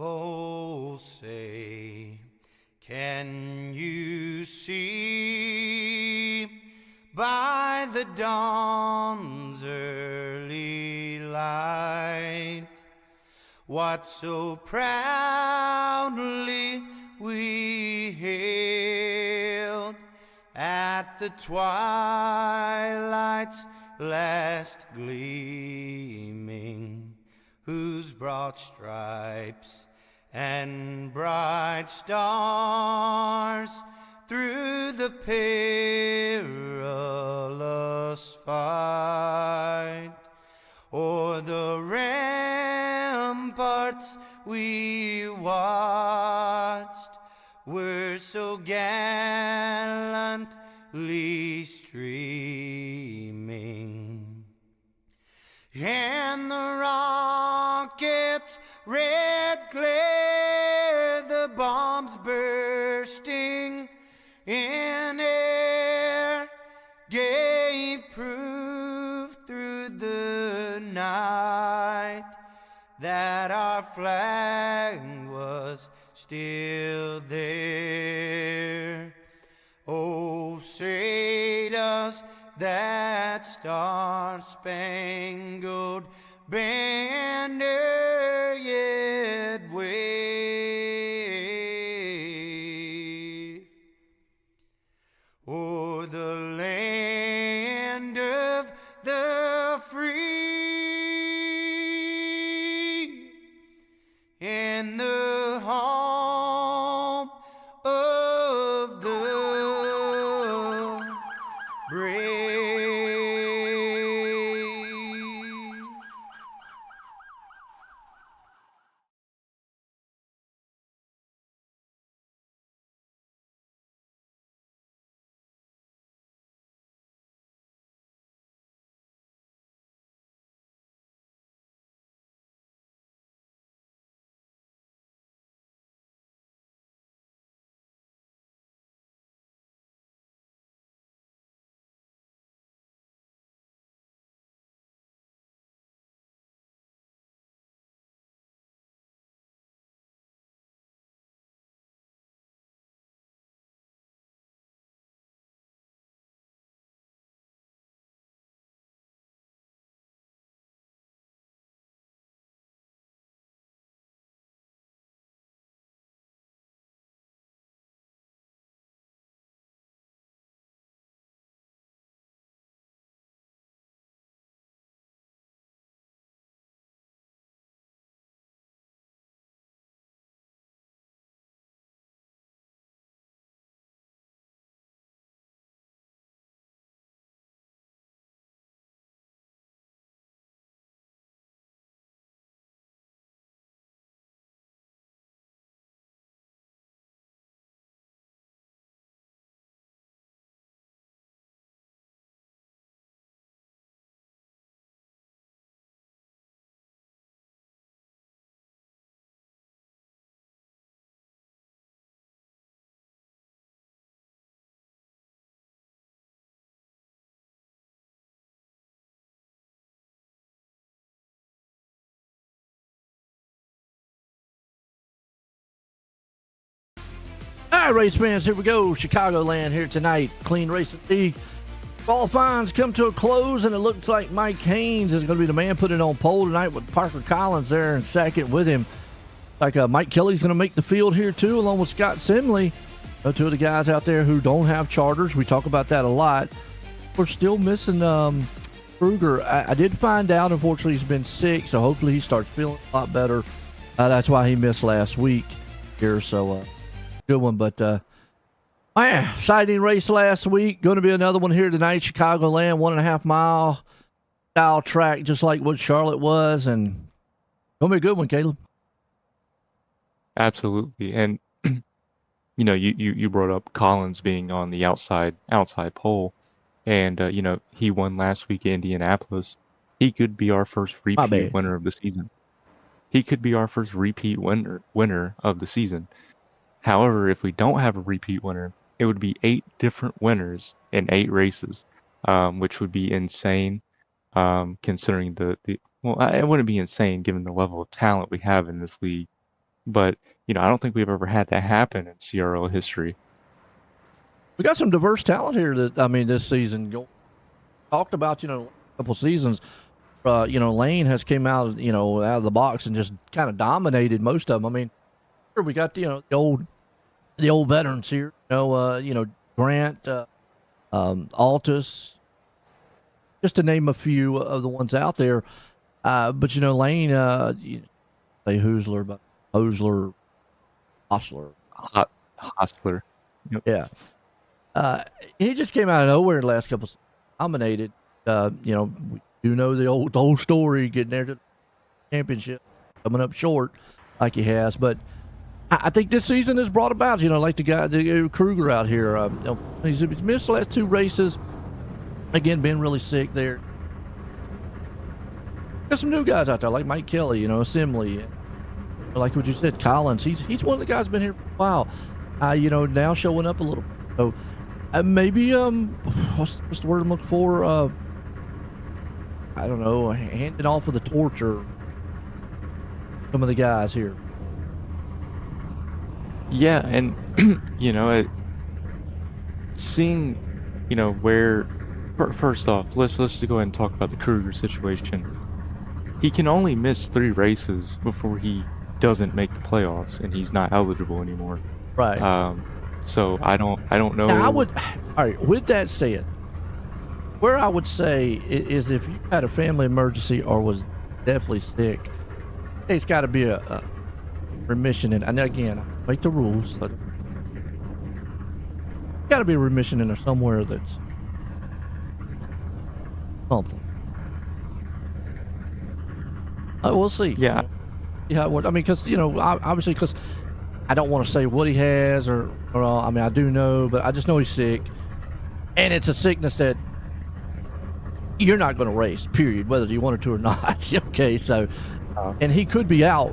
Oh, say, can you see by the dawn's early light what so proudly we hailed at the twilight's last gleaming, whose broad stripes and bright stars through the perilous fight o'er the ramparts we watched were so gallantly streaming, and the rockets' red glare, the bombs bursting in air, gave proof through the night that our flag was still there. Oh, say does that star-spangled banner yet wave o'er the land of the free and the home of the brave? All right, race fans, here we go. Chicagoland here tonight. Clean Racing League. Qualifying's come to a close, and it looks like Mike Haynes is going to be the man putting on pole tonight with Parker Collins there in second with him. Like Mike Kelly's going to make the field here too, along with Scott Simley. Two of the guys out there who don't have charters. We talk about that a lot. We're still missing Kruger. I did find out, unfortunately, he's been sick, so hopefully he starts feeling a lot better. That's why he missed last week here, so good one. But man, exciting race last week. Going to be another one here tonight. Chicagoland, 1.5 mile style track, just like what Charlotte was, and going to be a good one, Caleb. Absolutely. And you brought up Collins being on the outside pole, and he won last week in Indianapolis. He could be our first repeat winner of the season. He could be our first repeat winner of the season. However, if we don't have a repeat winner, it would be 8 different winners in 8 races, which would be insane, considering well, it wouldn't be insane given the level of talent we have in this league. But, I don't think we've ever had that happen in CRL history. We got some diverse talent here this season. Talked about, a couple seasons. Lane has came out of the box and just kind of dominated most of them. I mean, sure, we got, the old veterans here, Grant, Altus, just to name a few of the ones out there. But, Lane, say Hoosler, but Hosler, Hostler. Yep. Yeah. He just came out of nowhere the last couple dominated. We do know the old story, getting there to the championship, coming up short like he has. But I think this season has brought about, like the Kruger out here. He's missed the last 2 races. Again, been really sick there. Got some new guys out there, like Mike Kelly, Simley. Like what you said, Collins. He's one of the guys who's been here for a while. Now showing up a little. So maybe what's the word I'm looking for? I don't know, handing off of the torch or some of the guys here. Yeah, and seeing where first off, let's just go ahead and talk about the Kruger situation. He can only miss 3 races before he doesn't make the playoffs, and he's not eligible anymore. Right. So I don't know. Now all right, with that said, where I would say is if you had a family emergency or was definitely sick, it's got to be a remission. And again, make the rules. But got to be a remission in there somewhere that's something. We'll see. Yeah. Yeah, I mean, because obviously, because I don't want to say what he has, or I do know, but I just know he's sick, and it's a sickness that you're not going to race. Period, whether you wanted to or not. Okay, so, and he could be out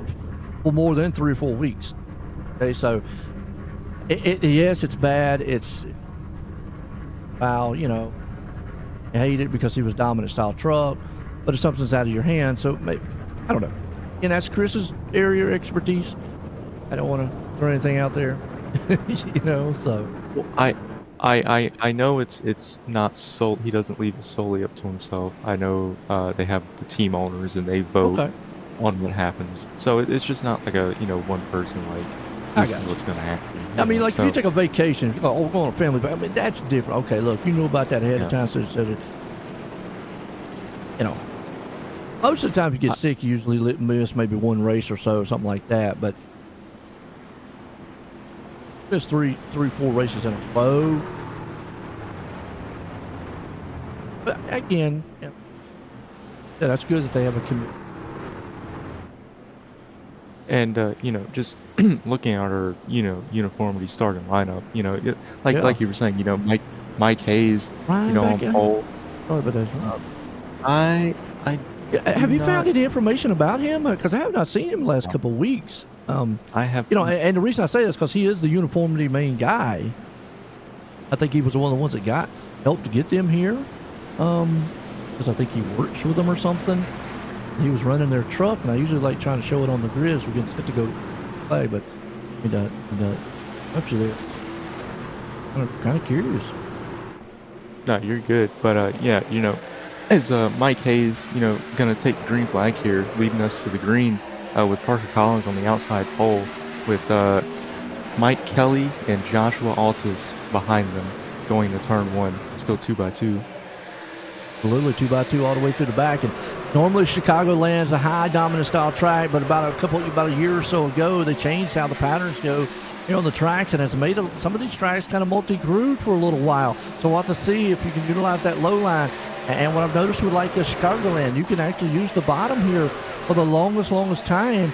for more than 3 or 4 weeks. Okay, so, yes, it's bad. It's foul. You hate it because he was dominant style truck, but if something's out of your hands, so maybe, I don't know. And that's Chris's area of expertise. I don't want to throw anything out there, So well, I know it's not he doesn't leave it solely up to himself. I know they have the team owners and they vote on what happens. So it's just not like a one person this is what's going to happen. I mean, if you take a vacation, go on a family, but I mean that's different. Okay, look, you know about that ahead of time, so most of the time, if you get sick, you usually miss maybe 1 race or so, something like that. But miss 3, 4 races in a row. But again, that's good that they have a commitment. And just looking at our uniformity starting lineup, like you were saying, Mike Hayes, on pole. Sorry about that. Have you found any information about him? Because I have not seen him the last couple of weeks. I have. And the reason I say this is because he is the uniformity main guy. I think he was one of the ones that helped to get them here. Because I think he works with them or something. He was running their truck, and I usually like trying to show it on the grid so we can get to go play. But he helps you there. I'm kind of curious. No, you're good. But yeah, as Mike Hayes, gonna take the green flag here, leading us to the green with Parker Collins on the outside pole, with Mike Kelly and Joshua Altus behind them, going to turn one, still 2x2. Absolutely, 2x2 all the way through the back. And normally Chicagoland's a high dominant style track, but about a year or so ago, they changed how the patterns go on the tracks, and has made some of these tracks kind of multi-grooved for a little while. So we'll have to see if you can utilize that low line. And what I've noticed with Chicagoland, you can actually use the bottom here for the longest time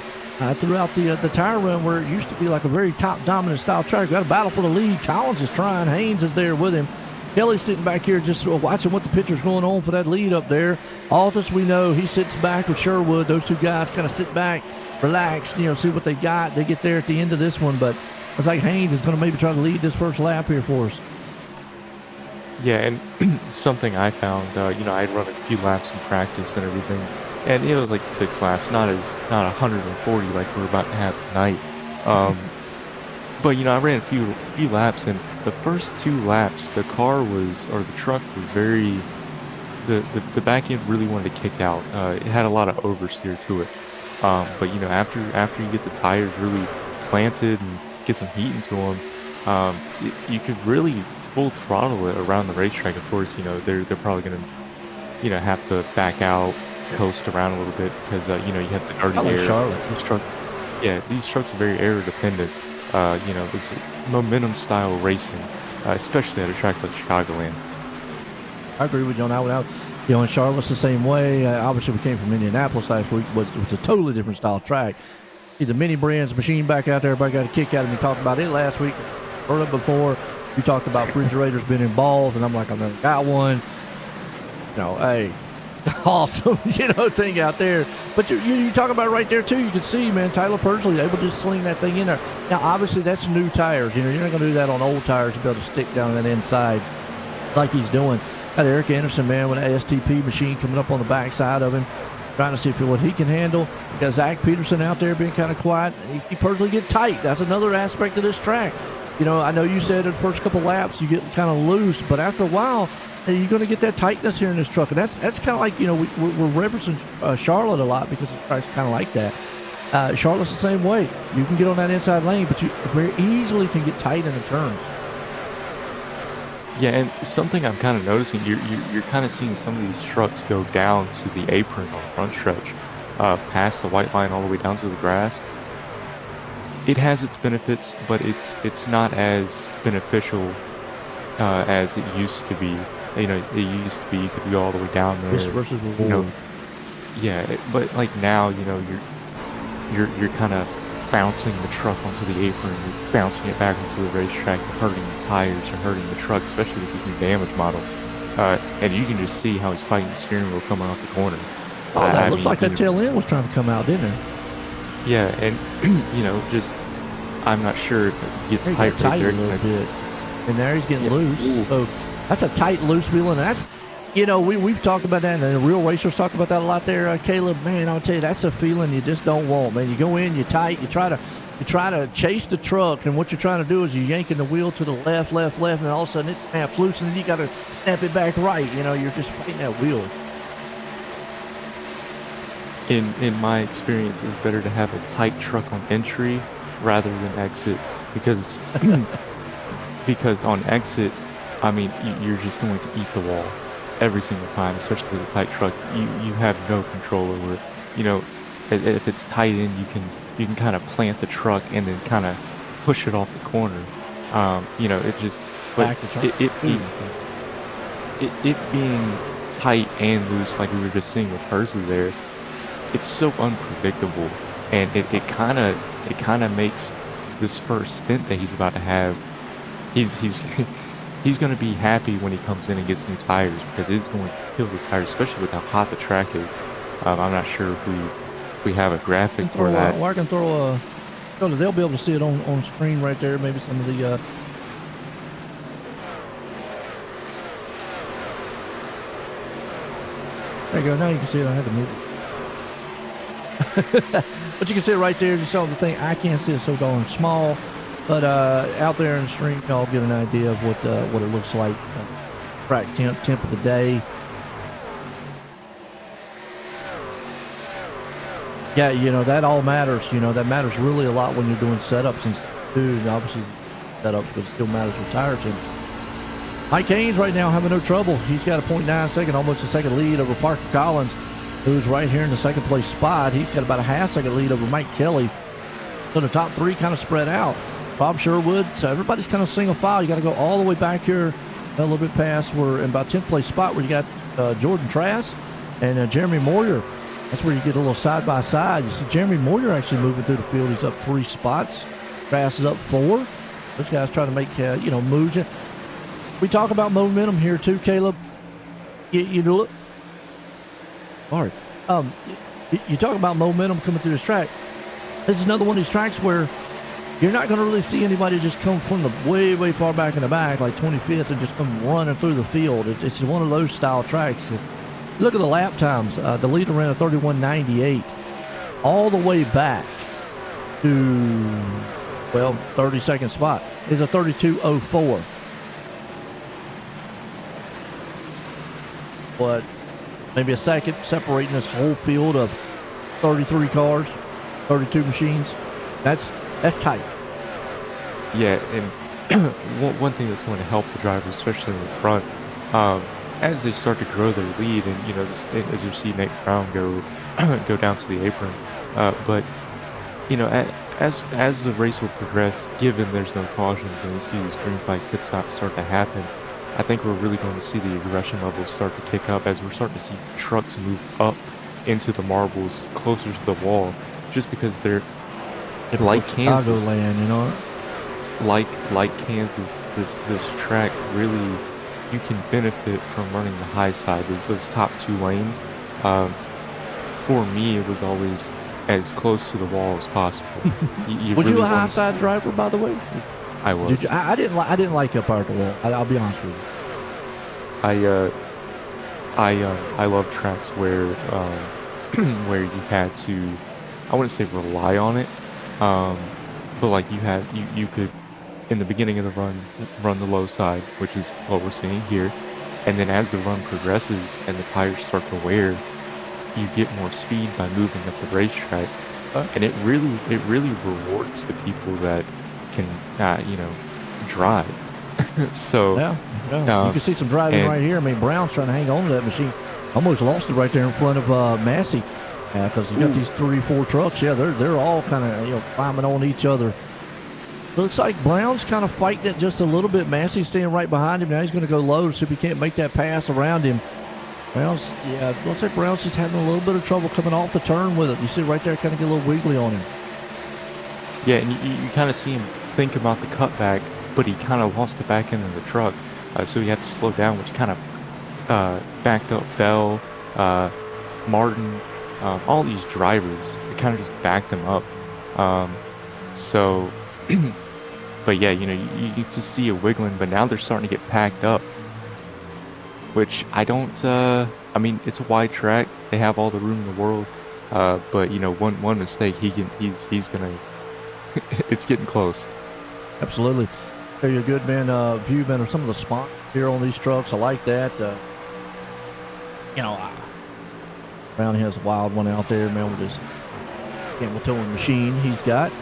throughout the tire run, where it used to be like a very top dominant style track. Got a battle for the lead. Collins is trying. Haynes is there with him. Kelly's sitting back here just watching what the pitcher's going on for that lead up there. Altus, we know, he sits back with Sherwood. Those two guys kind of sit back, relax, see what they got. They get there at the end of this one, but it's like Haynes is going to maybe try to lead this first lap here for us. Yeah, and something I found, I'd run a few laps in practice and everything, and it was like 6 laps, not 140 like we're about to have tonight. But I ran a few laps, and the first 2 laps, the truck was very, the back end really wanted to kick out. It had a lot of oversteer to it. But after you get the tires really planted and get some heat into them, you could really full throttle it around the racetrack. Of course, they're probably gonna, have to back out, coast around a little bit because you have the dirty air. Charlotte. These trucks are very air dependent. It's momentum style racing, especially at a track like Chicagoland. I agree with you on that one. And Charlotte's the same way. Obviously, we came from Indianapolis last week, which was a totally different style track. See the mini brands machine back out there. Everybody got a kick out of me. Talked about it last week. Heard it before. We talked about refrigerators being in balls, and I'm like, I've never got one. Hey, awesome, thing out there. But you talk about it right there too. You can see, man, Tyler Pursley able to just sling that thing in there. Now, obviously, that's new tires. You're not going to do that on old tires to be able to stick down that inside like he's doing. Got Eric Anderson, man, with an STP machine coming up on the backside of him, trying to see what he can handle. Got Zach Peterson out there being kind of quiet. He personally get tight. That's another aspect of this track. I know you said in the first couple laps you get kind of loose, but after a while, you're going to get that tightness here in this truck. And that's kind of like, we're referencing Charlotte a lot because the track's kind of like that. Charlotte's the same way. You can get on that inside lane, but you very easily can get tight in the turns. Yeah, and something I'm kind of noticing, you're kind of seeing some of these trucks go down to the apron on the front stretch, past the white line all the way down to the grass. It has its benefits, but it's not as beneficial as it used to be. It used to be you could go all the way down there. Risk versus reward. But like now, you're kind of bouncing the truck onto the apron, you're bouncing it back onto the racetrack, and hurting the tires, and hurting the truck, especially with this new damage model. And you can just see how he's fighting the steering wheel coming off the corner. That looks like that tail end was trying to come out, didn't it? Yeah, and I'm not sure if it gets tight a little bit. And there he's getting loose. Ooh. So that's a tight, loose feeling. And that's, we've talked about that, and the real racers talk about that a lot there, Caleb. Man, I'll tell you, that's a feeling you just don't want, man. You go in, you're tight, you try to chase the truck, and what you're trying to do is you're yanking the wheel to the left, and all of a sudden it snaps loose, and then you got to snap it back right. You're just fighting that wheel. In my experience, it's better to have a tight truck on entry rather than exit, because on exit, you're just going to eat the wall every single time, especially with a tight truck. You have no control over it. If it's tight in, you can kind of plant the truck and then kind of push it off the corner. It just it being tight and loose, like we were just seeing with Pursley there. It's so unpredictable, and it kind of makes this first stint that he's about to have. He's going to be happy when he comes in and gets new tires, because it's going to kill the tires, especially with how hot the track is. I'm not sure if we have a graphic for that. I can throw they'll be able to see it on screen right there. Maybe some of the. There you go. Now you can see it. I had to move it. But you can see it right there, just on the thing. I can't see it so darn small, but out there in the stream, y'all get an idea of what it looks like. track temp of the day. Yeah, that all matters. That matters really a lot when you're doing setups and dude, obviously setups, but it still matters with tire temp. Mike Haynes right now having no trouble. He's got a 0.9 second, almost a second lead over Parker Collins, who's right here in the second place spot. He's got about a half second lead over Mike Kelly. So the top three kind of spread out. Bob Sherwood, so everybody's kind of single file. You got to go all the way back here a little bit past. We're in about 10th place spot where you got Jordan Trask and Jeremy Moyer. That's where you get a little side by side. You see Jeremy Moyer actually moving through the field. He's up 3 spots. Trask is up 4. Those guys trying to make moves. We talk about momentum here too, Caleb. You look. Sorry. You talk about momentum coming through this track. This is another one of these tracks where you're not going to really see anybody just come from the way, way far back in the back, like 25th, and just come running through the field. It's one of those style tracks. Look at the lap times. The leader ran a 31.98 all the way back to, 32nd spot is a 32.04. But maybe a second separating this whole field of 33 cars, 32 machines. That's tight. Yeah, and one thing that's going to help the drivers, especially in the front, as they start to grow their lead, and as you see Nate Brown go down to the apron, but as the race will progress, given there's no cautions and we see these green flag pit stops start to happen, I think we're really going to see the aggression levels start to kick up as we're starting to see trucks move up into the marbles closer to the wall, just because they're like Kansas, Chicagoland, like Kansas. This track really, you can benefit from running the high side. Those top 2 lanes. For me, it was always as close to the wall as possible. Was you a high side driver, by the way? I was. I didn't like up part of the wall. I'll be honest with you. I love tracks where where you had to, I wouldn't say rely on it, but like you could in the beginning of the run the low side, which is what we're seeing here, and then as the run progresses and the tires start to wear, you get more speed by moving up the racetrack, and it really rewards the people that can drive. So yeah. You can see some driving right here. I mean, Brown's trying to hang on to that machine. Almost lost it right there in front of Massey, because you got these 3-4 trucks. Yeah, they're all kind of climbing on each other. Looks like Brown's kind of fighting it just a little bit. Massey's staying right behind him. Now he's going to go low to see if he can't make that pass around him. It looks like Brown's just having a little bit of trouble coming off the turn with it. You see right there, kind of get a little wiggly on him. Yeah, and you kind of see him think about the cutback, but he kind of lost the back end of the truck, so he had to slow down, which kind of backed up Bell, Martin, all these drivers. It kind of just backed them up. But yeah, you just see it wiggling, but now they're starting to get packed up, which I don't. I mean, it's a wide track. They have all the room in the world, but one mistake, he's gonna. It's getting close. Absolutely. There you good man. View man of some of the spots here on these trucks. I like that. Brown has a wild one out there, man, with his camel towing machine he's got.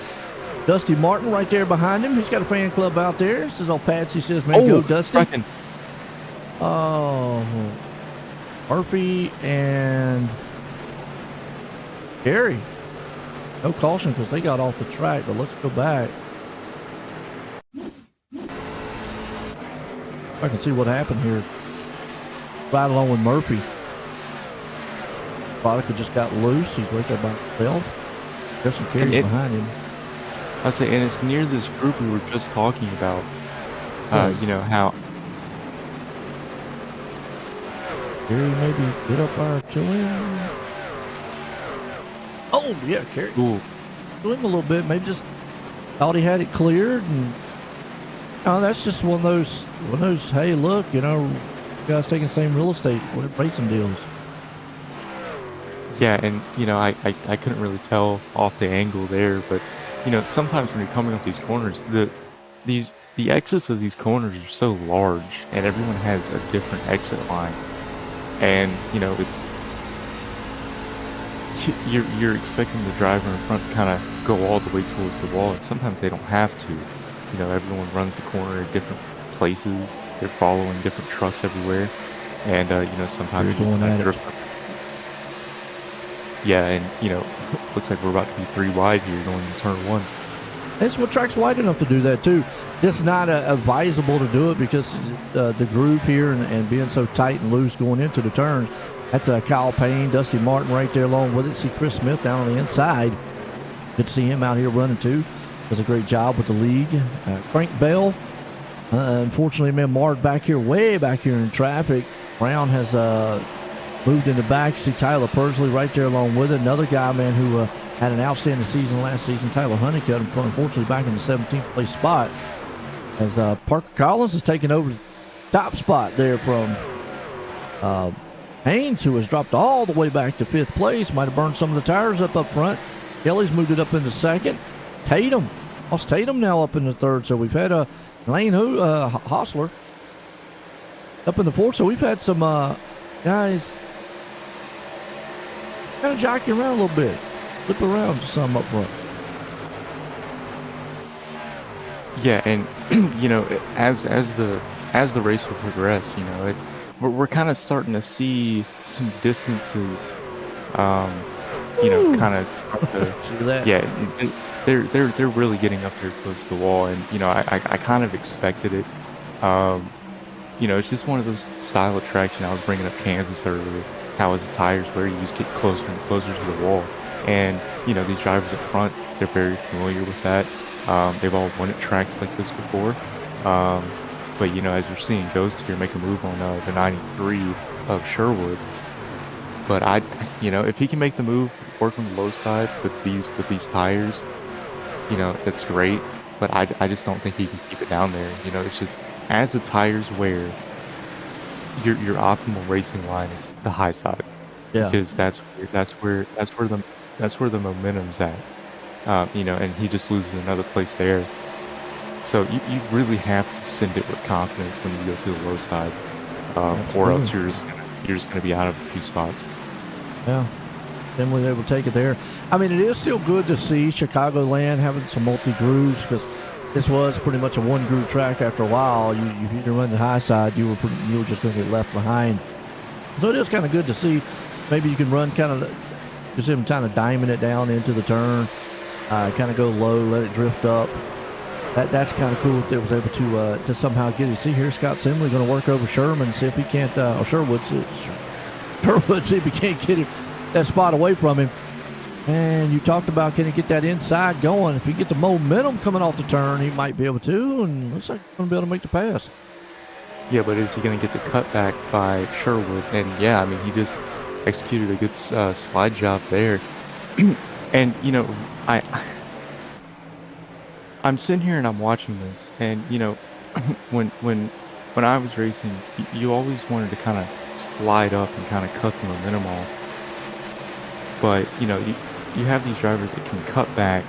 Dusty Martin right there behind him. He's got a fan club out there. This is all Patsy says, man, go Dusty. Frickin'. Oh, Murphy and Gary. No caution because they got off the track, but let's go back. I can see what happened here. Right along with Murphy. Boddicker just got loose. He's right there by himself. There's some carries behind him. I say, and it's near this group we were just talking about. How Gary maybe get up our to him. Oh yeah, Gary. Ooh. To him a little bit. Maybe just thought he had it cleared, and that's just one of those. Hey, look, guys taking the same real estate. What are racing deals? Yeah, and I couldn't really tell off the angle there, but sometimes when you're coming up these corners, the exits of these corners are so large, and everyone has a different exit line, and it's you're expecting the driver in front to kind of go all the way towards the wall, and sometimes they don't have to. Everyone runs the corner at different places. They're following different trucks everywhere, and sometimes You're you just going kind at of it. drift up. Yeah, and looks like we're about to be 3 wide here going into turn 1. This one track's wide enough to do that too. It's not advisable to do it because the groove here and being so tight and loose going into the turns. That's Kyle Payne, Dusty Martin right there along with it. See Chris Smith down on the inside. Good to see him out here running too. Does a great job with the league. Frank Bell, unfortunately, been marred back here, way back here in traffic. Brown has moved in the back. See Tyler Pursley right there along with it. Another guy, man, who had an outstanding season last season. Tyler Honeycutt, unfortunately, back in the 17th place spot. As Parker Collins has taken over the top spot there from Haynes, who has dropped all the way back to 5th place. Might have burned some of the tires up front. Kelly's moved it up into 2nd. Tatum. Lost Tatum now up in the 3rd. So we've had Lane Hostler up in the 4th. So we've had some guys kind of jockeying around a little bit. Flip around some up front. Yeah, and as the race will progress, we're kind of starting to see some distances, kind of start to. See that? Yeah, they're really getting up there close to the wall, and I kind of expected it. It's just one of those style of tracks. I was bringing up Kansas earlier. How is the tires where you just get closer and closer to the wall, and these drivers up front, they're very familiar with that. They've all won at tracks like this before. But as we're seeing Ghost here make a move on the 93 of Sherwood. But if he can make the move, work on the low side with these tires, that's great. But I just don't think he can keep it down there. It's just as the tires wear, your optimal racing line is the high side. Yeah. Because that's where the momentum's at. And he just loses another place there. So you really have to send it with confidence when you go to the low side, or else you're just gonna be out of a few spots. Yeah, then we're able to take it there. I mean, it is still good to see Chicagoland having some multi-grooves because this was pretty much a one-groove track after a while. You if you didn't run the high side, you were just going to get left behind. So it is kind of good to see. Maybe you can run kind of just him kind of diming it down into the turn, kind of go low, let it drift up. That's kind of cool that they was able to somehow get it. See here, Scott Simley going to work over Sherman, see if he can't, or Sherwood, see if he can't get that spot away from him. And you talked about can he get that inside going. If he get the momentum coming off the turn, he might be able to, and looks like he's going to be able to make the pass. Yeah, but is he going to get the cutback by Sherwood? And yeah, I mean, he just executed a good slide job there. And, I'm sitting here and I'm watching this, and when I was racing, you always wanted to kind of slide up and kind of cut the momentum off. But you have these drivers that can cut back,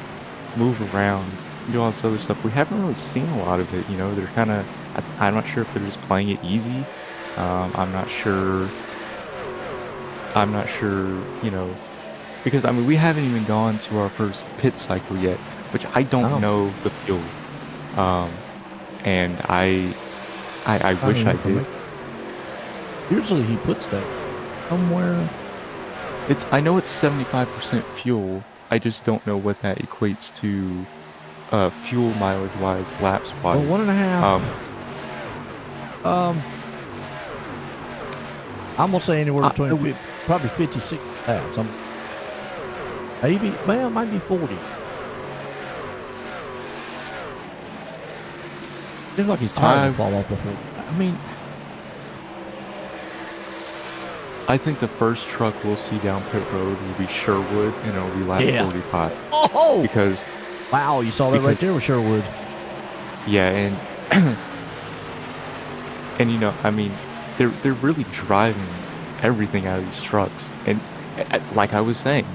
move around, do all this other stuff. We haven't really seen a lot of it. They're kind of, I'm not sure if they're just playing it easy. I'm not sure. Because I mean we haven't even gone to our first pit cycle yet, which I don't know the fuel. And I wish I did. Usually he puts that somewhere. I know it's 75% fuel. I just don't know what that equates to, fuel mileage wise, laps wise. Well, 1.5. I'm gonna say anywhere between probably 56 laps. Maybe, well, it might be 40. Seems like he's tired to fall off before. I mean, I think the first truck we'll see down pit road will be Sherwood, and it'll be lap 45. Oh! Because wow, you saw that right there with Sherwood. Yeah, and and I mean, they're really driving everything out of these trucks, and like I was saying,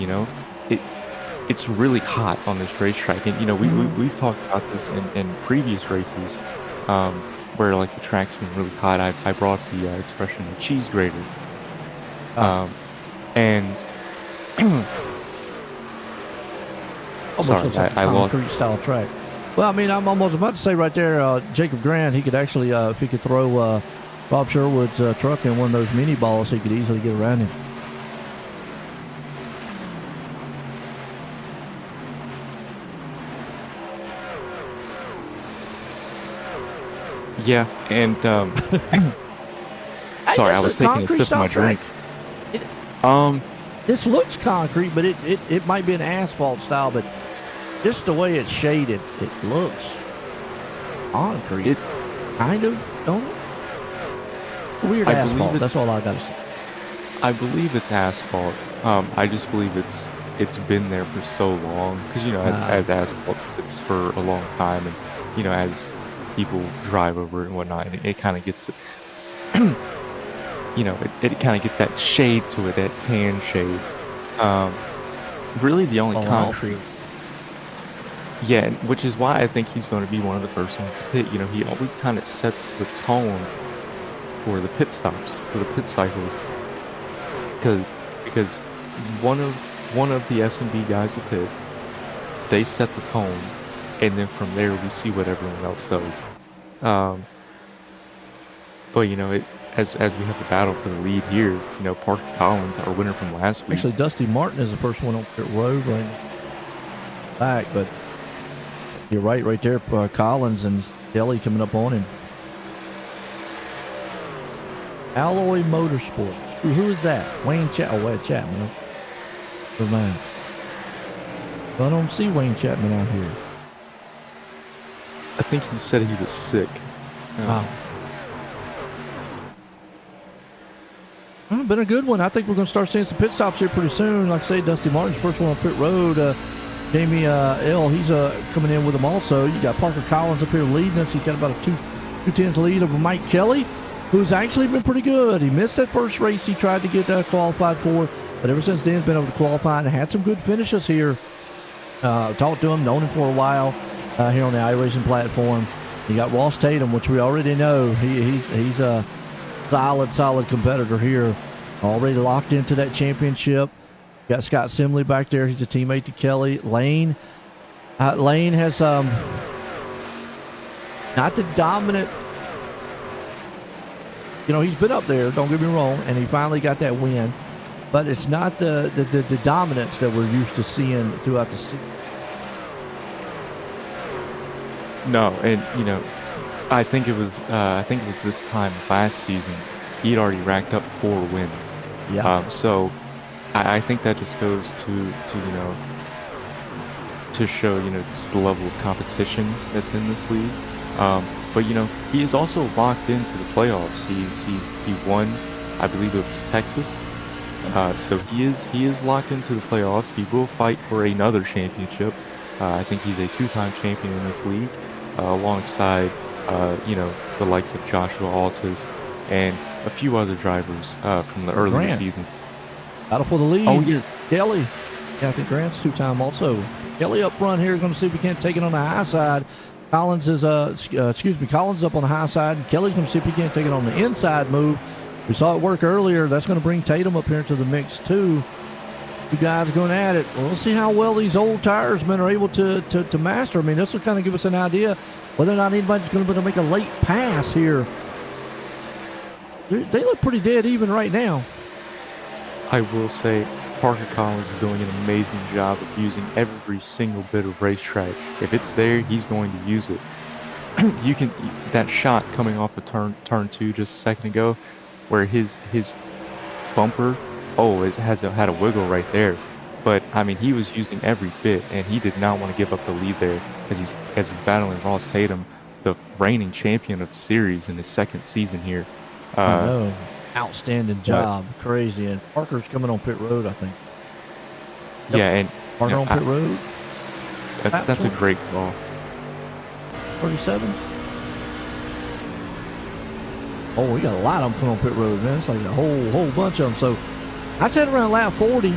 it's really hot on this racetrack, and we've talked about this in previous races, where like the track's been really hot. I brought the expression cheese grater, and almost sorry, looks like a I lost. concrete style track. Well, I mean, I'm almost about to say right there, Jacob Grant, he could actually, if he could throw Bob Sherwood's truck in one of those mini balls, he could easily get around him. Yeah, and sorry, I was taking a sip of my drink. This looks concrete, but it might be an asphalt style, but just the way it's shaded, it looks concrete. It's kind of, don't it? Weird asphalt. That's all I gotta say. I believe it's asphalt. I just believe it's been there for so long because as asphalt sits for a long time, and as people drive over it and whatnot, and it kind of gets it kind of gets that shade to it, that tan shade. Really the only concrete. Yeah, which is why I think he's going to be one of the first ones to pit. He always kind of sets the tone for the pit stops, for the pit cycles, because one of the S&B guys will pit. They set the tone, and then from there we see what everyone else does. But as we have the battle for the lead here, Parker Collins, our winner from last week. Actually, Dusty Martin is the first one on pit road right back, but you're right there. Collins and Kelly coming up on him. Alloy Motorsport. Who is that? Wayne Chapman. Never mind. I don't see Wayne Chapman out here. I think he said he was sick. Wow. Well, been a good one. I think we're going to start seeing some pit stops here pretty soon. Like I say, Dusty Martin's first one on pit road. Jamie L, he's coming in with them also. You got Parker Collins up here leading us. He's got about a 2:10 lead over Mike Kelly, who's actually been pretty good. He missed that first race he tried to get qualified for, but ever since then he's been able to qualify and had some good finishes here. Talked to him, known him for a while here on the iRacing platform. You got Ross Tatum, which we already know. He's a solid competitor here. Already locked into that championship. Got Scott Simley back there. He's a teammate to Kelly. Lane has not the dominant. He's been up there. Don't get me wrong, and he finally got that win. But it's not the dominance that we're used to seeing throughout the season. No, and I think it was this time last season he'd already racked up 4 wins. Yeah. So I think that just goes to show just the level of competition that's in this league. But he is also locked into the playoffs. He won, I believe it was Texas. So he is locked into the playoffs. He will fight for another championship. I think he's a 2-time champion in this league, alongside the likes of Joshua Altus and a few other drivers from the earlier seasons. Battle for the lead. Oh yeah, Kelly. Yeah, I think Grant's 2-time also. Kelly up front here. Going to see if we can't take it on the high side. Collins is Collins up on the high side. Kelly's going to see if he can't take it on the inside move. We saw it work earlier. That's going to bring Tatum up here into the mix too. You guys are going at it. Well, we'll see how well these old tires men are able to master. I mean, this will kind of give us an idea whether or not anybody's going to be able to make a late pass here. They look pretty dead even right now. I will say Parker Collins is doing an amazing job of using every single bit of racetrack. If it's there, he's going to use it. That shot coming off of turn 2 just a second ago, where his bumper, it had a wiggle right there. But I mean, he was using every bit, and he did not want to give up the lead there as he's battling Ross Tatum, the reigning champion of the series in his second season here. I know. Outstanding job. Crazy. And Parker's coming on pit road, I think. Yep. Yeah, and Parker on pit road. That's a great call. 37. Oh, we got a lot of them coming on pit road, man. It's like a whole bunch of them. So I said around lap 40.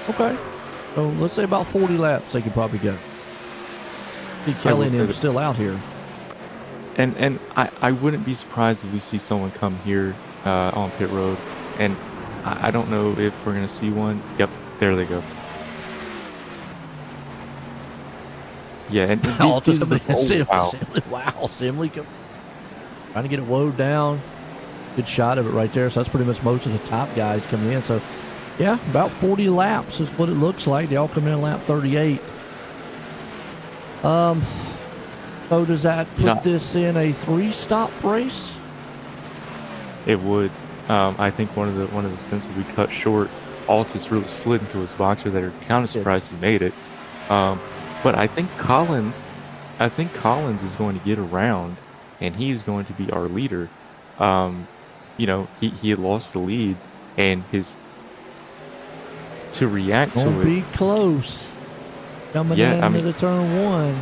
Okay. So let's say about 40 laps they could probably go. See Kelly and him still out here. And I wouldn't be surprised if we see someone come here on pit road. And I don't know if we're going to see one. Yep, there they go. Yeah, and these Wow, Simley trying to get it woed down. Good shot of it right there. So that's pretty much most of the top guys coming in. So, yeah, about 40 laps is what it looks like. They all come in lap 38. So does that put this in a 3-stop race? It would. I think one of the stints will be cut short. Altus really slid into his boxer there. Kind of surprised he made it. But I think Collins is going to get around, and he's going to be our leader. You know, he had lost the lead, and to react to it. Don't be close. Coming into the turn 1.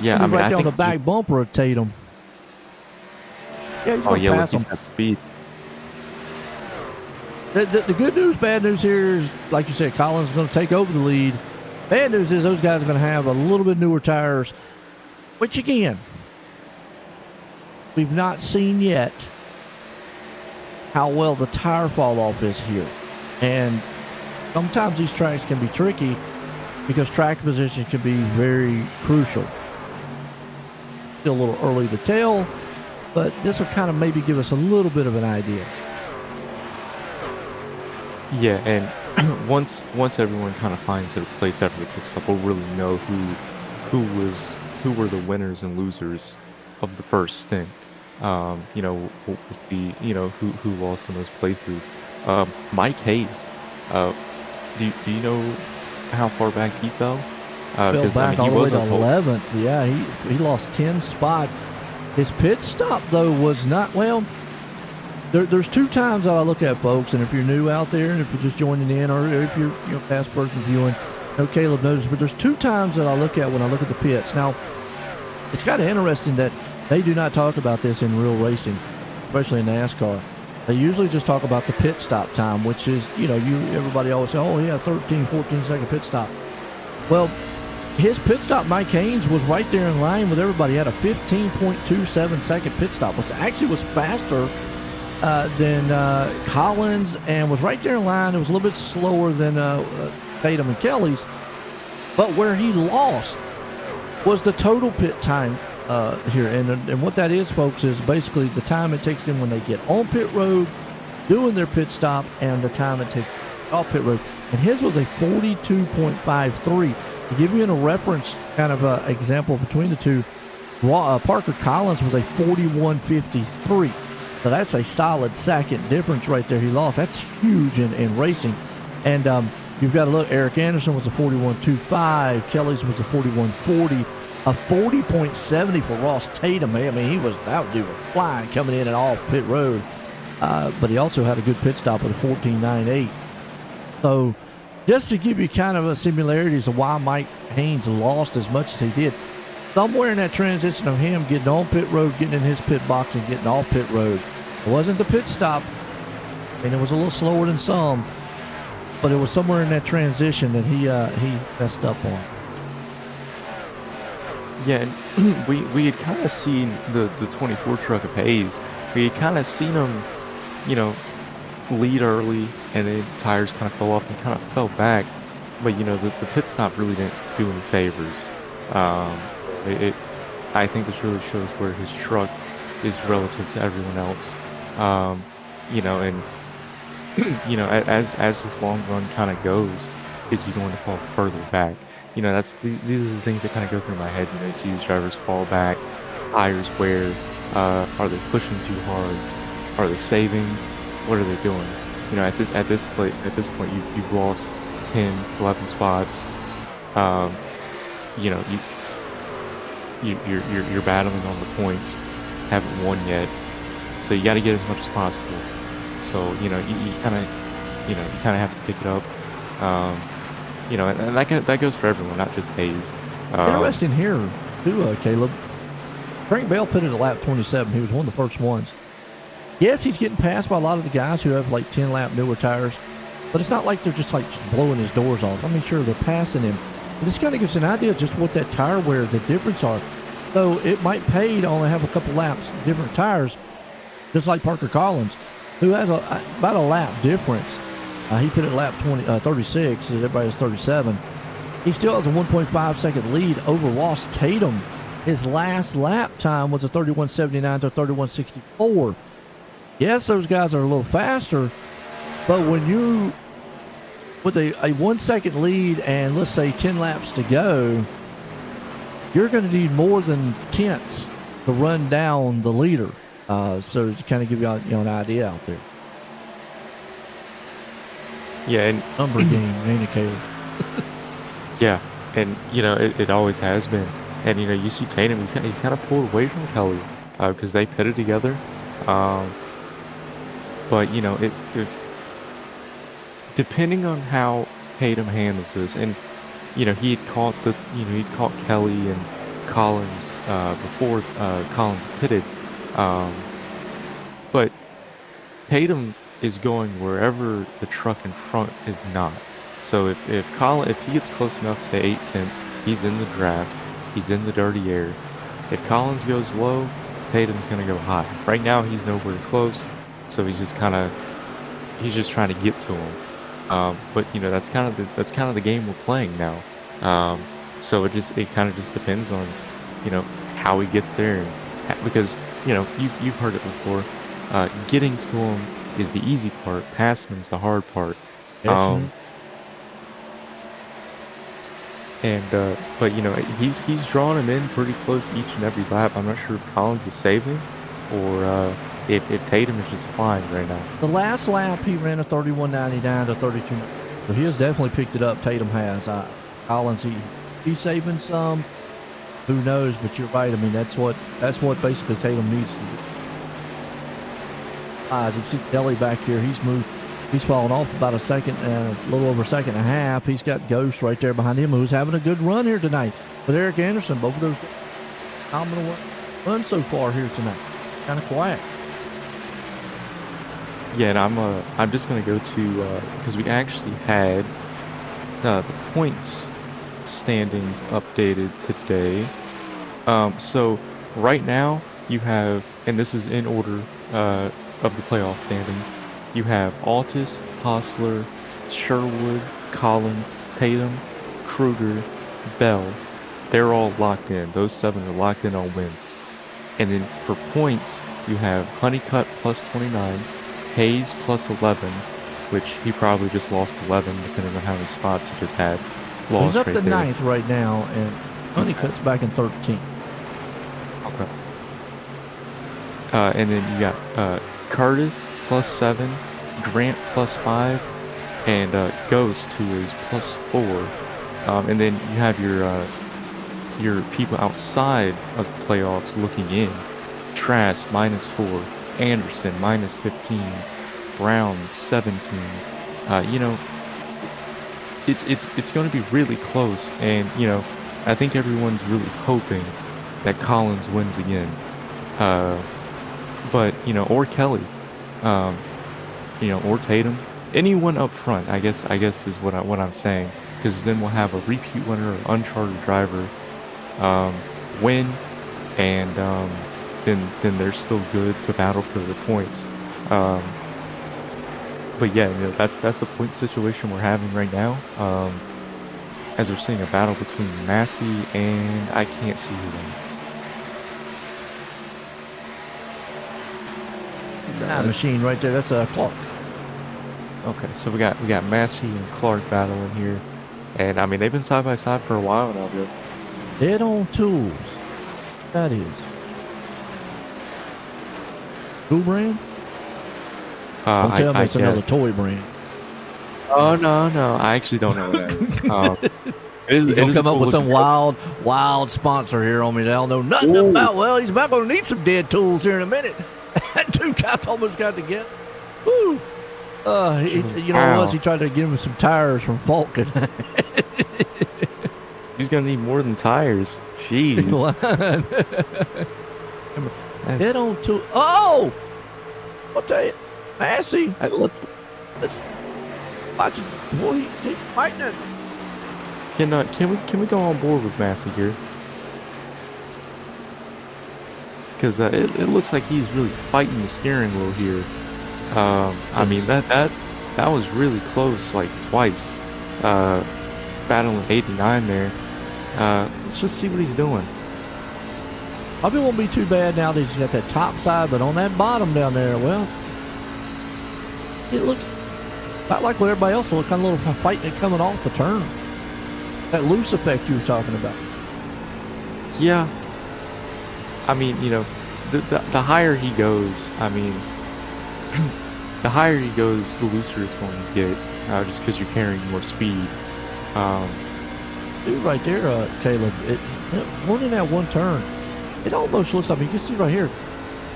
Yeah, I mean, right on the back bumper of Tatum. Yeah, he's going to pass him. He's got speed. The good news, bad news here is, like you said, Collins is going to take over the lead. Bad news is those guys are going to have a little bit newer tires, which again, we've not seen yet how well the tire fall off is here. And sometimes these tracks can be tricky because track position can be very crucial. Still a little early to tell, but this will kind of maybe give us a little bit of an idea. Yeah, and once everyone kind of finds their place after the pit stop, we'll really know who were the winners and losers of the first stint. You know, we'll see, you know, who lost in those places. Mike Hayes, do you know how far back he fell? Fell back all the way to 11th. Yeah, he lost 10 spots. His pit stop though was not well. There's 2 times that I look at, folks, and if you're new out there and if you're just joining in or if you're past person viewing, Caleb knows, but there's 2 times that I look at when I look at the pits. Now, it's kind of interesting that they do not talk about this in real racing, especially in NASCAR. They usually just talk about the pit stop time, which is, everybody always say, oh, yeah, 13, 14-second pit stop. Well, his pit stop, Mike Haynes, was right there in line with everybody. He had a 15.27-second pit stop, which actually was faster than Collins and was right there in line. It was a little bit slower than Tatum and Kelly's. But where he lost was the total pit time here. And what that is, folks, is basically the time it takes them when they get on pit road, doing their pit stop, and the time it takes off pit road. And his was a 42.53. To give you a reference kind of example between the two, Parker Collins was a 41.53. So that's a solid second difference right there he lost. That's huge in racing. And you've got to look, Eric Anderson was a 41.25. Kelly's was a 41.40. A 40.70 for Ross Tatum. I mean, that dude was flying coming in and off pit road. But he also had a good pit stop with a 14.98. So just to give you kind of a similarities of why Mike Haynes lost as much as he did, somewhere in that transition of him getting on pit road, getting in his pit box, and getting off pit road, it wasn't the pit stop, and it was a little slower than some, but it was somewhere in that transition that he messed up on. Yeah, and we had kind of seen the 24 truck of Hayes. We had kind of seen him, lead early, and then tires kind of fell off and kind of fell back. But the pit stop really didn't do any favors. I think this really shows where his truck is relative to everyone else. As this long run kind of goes, is he going to fall further back? These are the things that kind of go through my head. You see these drivers fall back, tires wear. Are they pushing too hard? Are they saving? What are they doing? At this point, you've lost 10, 11 spots. You're battling on the points, haven't won yet, so you got to get as much as possible. So you kind of have to pick it up. And that goes for everyone, not just Hayes. Interesting here too, Caleb. Frank Bell pitted at lap 27. He was one of the first ones. Yes, he's getting passed by a lot of the guys who have like 10 lap newer tires. but it's not like they're just blowing his doors off. I mean, sure, they're passing him. But this kind of gives an idea of just what that tire wear, the difference are. So it might pay to only have a couple laps, different tires, just like Parker Collins, who has about a lap difference. He put it lap 36, and everybody has 37. He still has a 1.5 second lead over Ross Tatum. His last lap time was a 31.79 to 31.64. Yes, those guys are a little faster, but when you, with a 1 second lead and let's say 10 laps to go, you're going to need more than tenths to run down the leader. So to kind of give you an idea out there. Yeah, and number game, ain't it, Caleb? yeah, and it always has been. And you see Tatum, he's kind of pulled away from Kelly because they pitted together. But it depending on how Tatum handles this, and he had caught Kelly and Collins before Collins pitted, but Tatum is going wherever the truck in front is not. So if he gets close enough to 8/10, he's in the draft, he's in the dirty air. If Collins goes low, Tatum's gonna go high. Right now he's nowhere close, so he's just trying to get to him. But that's kind of the game we're playing now. So it kind of just depends on how he gets there, because you've heard it before. Getting to him is the easy part. Passing him's the hard part. But he's drawing him in pretty close each and every lap. I'm not sure if Collins is saving or if Tatum is just flying right now. The last lap he ran a 31.99 to 32. So he has definitely picked it up. Tatum has. Collins, he's saving some. Who knows? But you're right. I mean, that's what basically Tatum needs to do. As you see Kelly back here, he's moved. He's fallen off about a second, a little over a second and a half. He's got Ghost right there behind him, who's having a good run here tonight. But Eric Anderson, both of those phenomenal run so far here tonight. Kind of quiet. Yeah, and I'm just gonna go to because we actually had the points standings updated today. So right now you have, and this is in order of the playoff standing. You have Altus, Hostler, Sherwood, Collins, Tatum, Kruger, Bell. They're all locked in. Those 7 are locked in on wins. And then for points, you have Honeycutt plus 29, Hayes plus 11, which he probably just lost 11 depending on how many spots he just had. He's up to 9th right now, and Honeycutt's back in 13th. Okay. And then you got Curtis plus 7, Grant plus 5, and Ghost, who is plus 4. And then you have your people outside of the playoffs looking in. Trask minus 4, Anderson minus 15, Brown 17. It's going to be really close, and I think everyone's really hoping that Collins wins again. But or Kelly. Or Tatum, anyone up front, I guess is what I'm saying, because then we'll have a repeat winner, or uncharted driver, win, and then they're still good to battle for the points. But yeah, that's the point situation we're having right now. As we're seeing a battle between Massey and I can't see who won. Machine right there. That's Clark. Okay, so we got Massey and Clark battling here, and I mean they've been side by side for a while now, Joe. Dead on tools. That is. Who brand? Don't tell me it's another toy brand. Oh no, I actually don't know what that is. He's gonna come up with some wild sponsor here on me. They don't know nothing about. Well, he's about gonna need some dead tools here in a minute. Two guys almost got together. Woo! He tried to give him some tires from Falcon. He's gonna need more than tires. Jeez. Dead on tool. Oh! I'll tell you, Massey. Watch it. Boy, he's fighting it. Can we go on board with Massey here? Because it looks like he's really fighting the steering wheel here. I mean that was really close, like twice. Battling 89 there. Let's just see what he's doing. Probably won't be too bad now that he's got that top side, but on that bottom down there, well, it looks not like what everybody else looks, kind of a little fighting it coming off the turn. That loose effect you were talking about. Yeah. I mean, you know, the higher he goes, I mean, the higher he goes, the looser it's going to get, just because you're carrying more speed. Dude, right there, Caleb, one in that one turn, it almost looks like, you can see right here,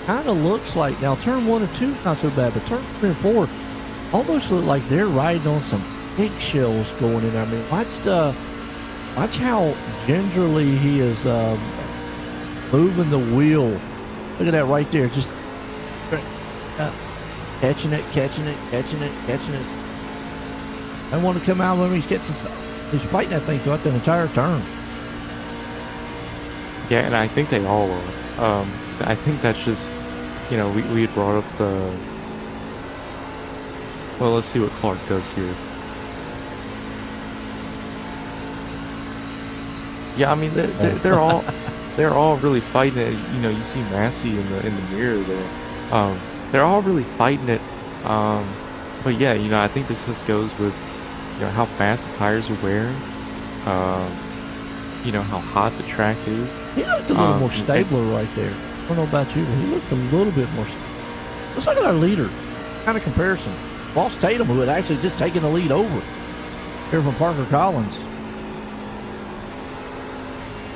kind of looks like, now turn 1 and 2 is not so bad, but turn 3 and 4 almost look like they're riding on some eggshells going in there. I mean, watch how gingerly he is moving the wheel. Look at that right there, just catching it. I want to come out when he's fighting that thing throughout the entire turn. Yeah, and I think they all are. I think that's just, you know, we had brought up the. Well, let's see what Clark does here. Yeah, I mean they're all really fighting it. You know, you see Massey in the mirror there. They're all really fighting it. But yeah, you know, I think this just goes with, you know, how fast the tires are wearing. You know, how hot the track is. He looked a little more stable right there. I don't know about you, but he looked a little bit more. Let's look at our leader. Kind of comparison. Ross Tatum, who had actually just taken the lead over here from Parker Collins.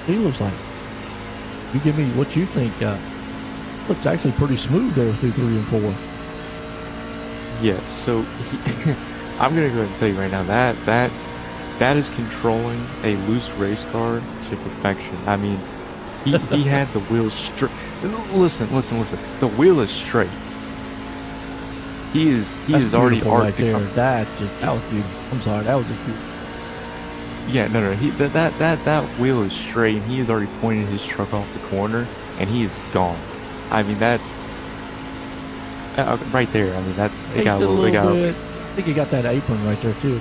He looks like, you give me what you think. Looks actually pretty smooth there through 3 and 4. Yeah, so I'm gonna go ahead and tell you right now that is controlling a loose race car to perfection. I mean, he had the wheel straight. Listen. The wheel is straight. He is already right there. That was beautiful. I'm sorry, that was a beautiful. Yeah, no. That wheel is straight, and he has already pointed his truck off the corner, and he is gone. I mean, that's right there. I mean, that they got a little bit. I think he got that apron right there too.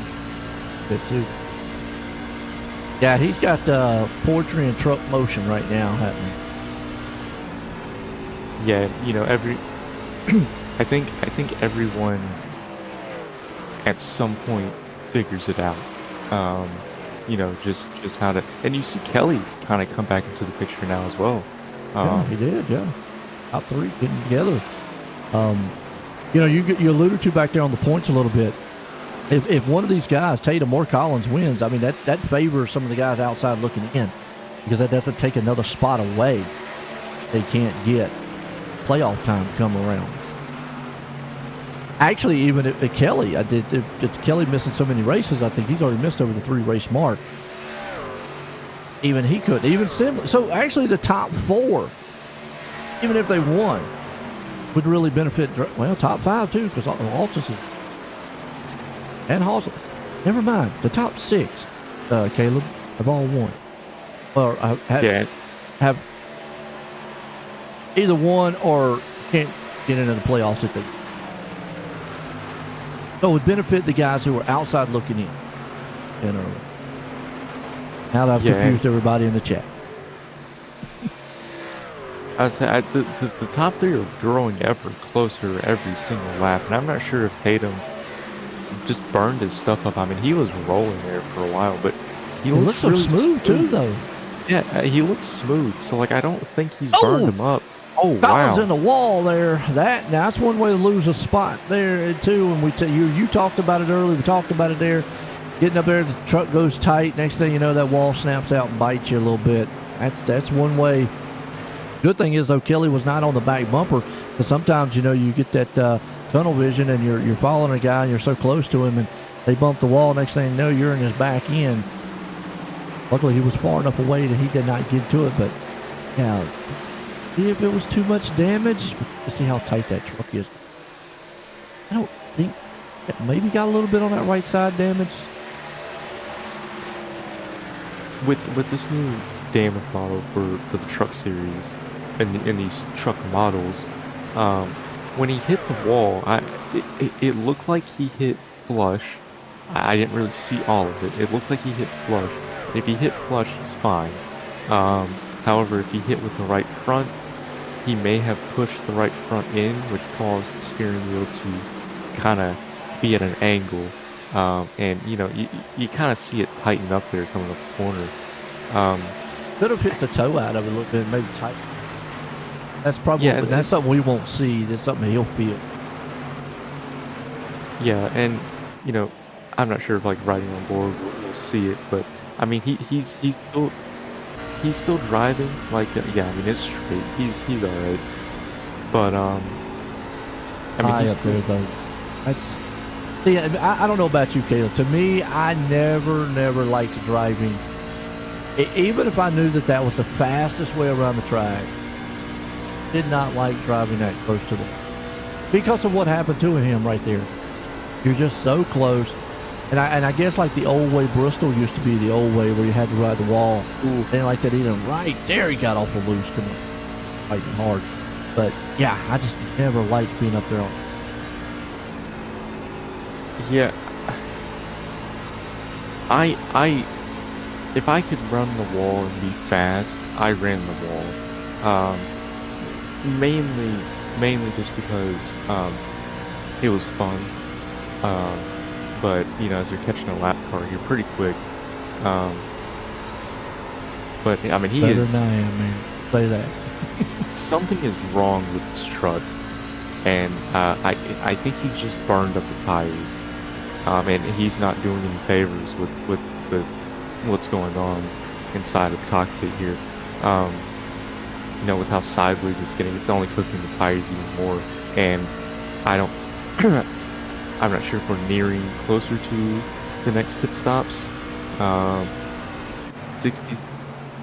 Bit too. Yeah, he's got poetry and truck motion right now happening. Yeah, you know, I think everyone at some point figures it out. You know, just how to, and you see Kelly kind of come back into the picture now as well. Yeah, he did. Yeah, top 3 getting together. You know, you alluded to back there on the points a little bit. If one of these guys, Tatum or Collins, wins, I mean that favors some of the guys outside looking in, because that doesn't take another spot away. They can't get playoff time come around. Actually, even if Kelly, it's Kelly missing so many races, I think he's already missed over the 3 race mark. Even he could, even similar. So actually, the top 4, even if they won, would really benefit. Well, top 5 too, because Altus is and Halsell. Never mind, the top 6, Caleb, have all won, or have either won or can't get into the playoffs if they. So it would benefit the guys who are outside looking in. You know, now that I've confused everybody in the chat. I would say the top 3 are growing ever closer every single lap, and I'm not sure if Tatum just burned his stuff up. I mean, he was rolling there for a while, but he looks so really smooth too, though. Yeah, he looks smooth. So like, I don't think he's burned him up. Oh, Collins wow. in the wall there. That's one way to lose a spot there too. And you talked about it earlier. We talked about it there. Getting up there, the truck goes tight. Next thing you know, that wall snaps out and bites you a little bit. That's one way. Good thing is though, Kelly was not on the back bumper, because sometimes, you know, you get that tunnel vision and you're following a guy and you're so close to him and they bump the wall. Next thing you know, you're in his back end. Luckily, he was far enough away that he did not get to it. But yeah, if it was too much damage, let's see how tight that truck is. I don't think Maybe got a little bit on that right side damage. With this new damage model for the truck series and in these truck models, when he hit the wall, it looked like he hit flush. I didn't really see all of it. It looked like he hit flush. If he hit flush, he's fine. However, if he hit with the right front, he may have pushed the right front in, which caused the steering wheel to kind of be at an angle. And you kind of see it tighten up there coming up the corner. Could have hit the toe out of it a little bit, maybe tight. That's probably, Yeah, that's something we won't see. That's something he'll feel. yeah, and I'm not sure if like riding on board we'll see it, but I mean he's still driving like yeah. I mean it's straight. He's all right, but I mean High he's up there though. That's. See, I don't know about you, Caleb. To me, I never liked driving. Even if I knew that was the fastest way around the track, did not like driving that close to the, because of what happened to him right there. You're just so close. And I guess like the old way Bristol used to be, the old way where you had to ride the wall. And like that, even right there, he got awful loose, fighting hard. But yeah, I just never liked being up there on. Yeah. If I could run the wall and be fast, I ran the wall. Mainly just because it was fun. But as you're catching a lap car, you're pretty quick. But I mean, he Better is. than I am, man. Say that. Something is wrong with this truck, and I think he's just burned up the tires. And he's not doing any favors with what's going on inside of the cockpit here. With how sideways it's getting, it's only cooking the tires even more. And I don't, I'm not sure if we're nearing closer to the next pit stops. 60s.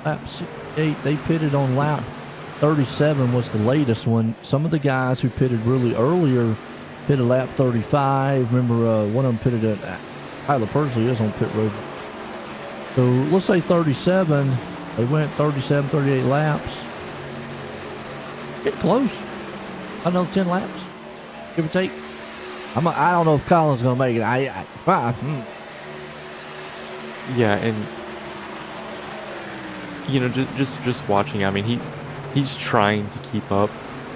Lap 68, they pitted on lap 37 was the latest one. Some of the guys who pitted really earlier pitted lap 35. Remember, one of them pitted at Tyler Pursley is on pit road. So let's say 37. They went 37, 38 laps. Get close. Another 10 laps, give or take. I don't know if Colin's gonna make it. Yeah, and just watching. I mean, he's trying to keep up,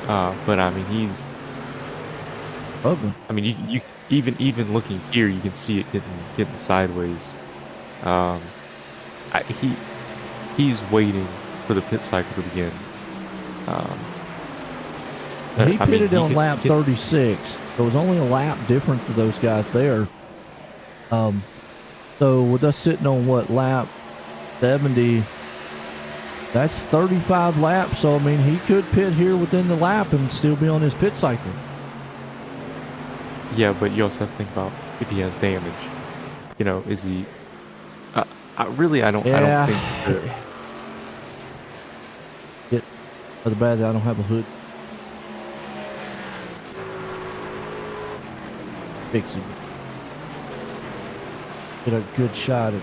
but I mean he's. Ugly. I mean, you even looking here, you can see it getting sideways. He's waiting for the pit cycle to begin. He pitted on lap 36. So it was only a lap different for those guys there. So with us sitting on lap 70, that's 35 laps. So I mean, he could pit here within the lap and still be on his pit cycle. Yeah, but you also have to think about if he has damage. Is he? I don't think. For the bad, I don't have a hood. Fix it. Get a good shot at.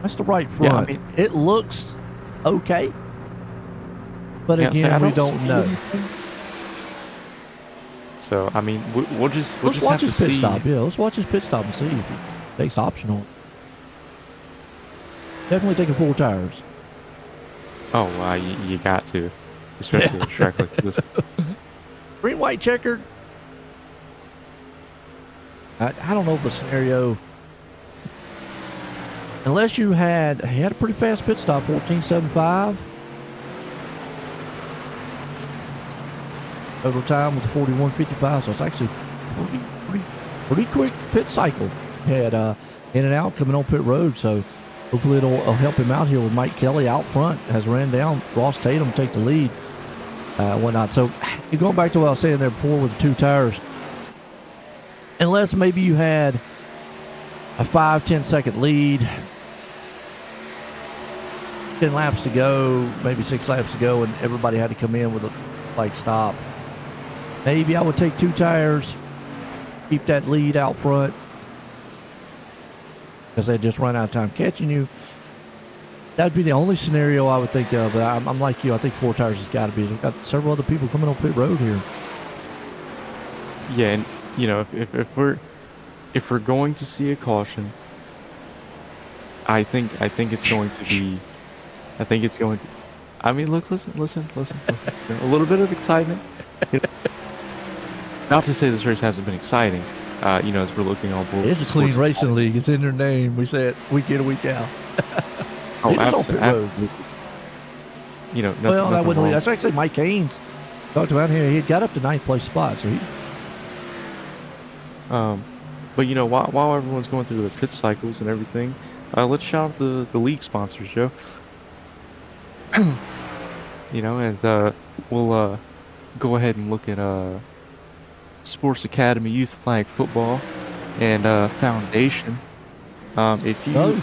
That's the right front. Yeah, I mean, it looks okay, but again, we don't know. Anything. So I mean, we'll just watch have his to pit see. stop. Yeah, let's watch his pit stop and see if he takes optional. Definitely taking 4 tires. Oh, wow, you got to, especially in a track like this. Green, white, checkered. I don't know the scenario. Unless he had a pretty fast pit stop, 14.75. Over time with the 41.55, so it's actually pretty quick pit cycle. He had in and out coming on pit road, so hopefully it'll help him out here with Mike Kelly out front. Has ran down Ross Tatum take the lead, whatnot. So you're going back to what I was saying there before with the 2 tires. Unless maybe you had a 5-10 second lead, 10 laps to go, maybe 6 laps to go, and everybody had to come in with a like stop. Maybe I would take 2 tires, keep that lead out front, because they just run out of time catching you. That'd be the only scenario I would think of. But I'm like you. I think 4 tires has got to be. We've got several other people coming on pit road here. Yeah, and you know, if we're going to see a caution, I think it's going to be. I think it's going to. I mean, look, listen. A little bit of excitement. You know, not to say this race hasn't been exciting. You know, as we're looking on board. It's a clean racing league. It's in their name. We say it week in, week out. Oh, absolutely. You know, well, I wouldn't. That's actually Mike Haynes talked about here. He had got up to 9th place spot, so he. But you know, while everyone's going through their pit cycles and everything, let's shout out the league sponsors, Joe. You know, and we'll go ahead and look at Sports Academy Youth Flag Football and Foundation. If you.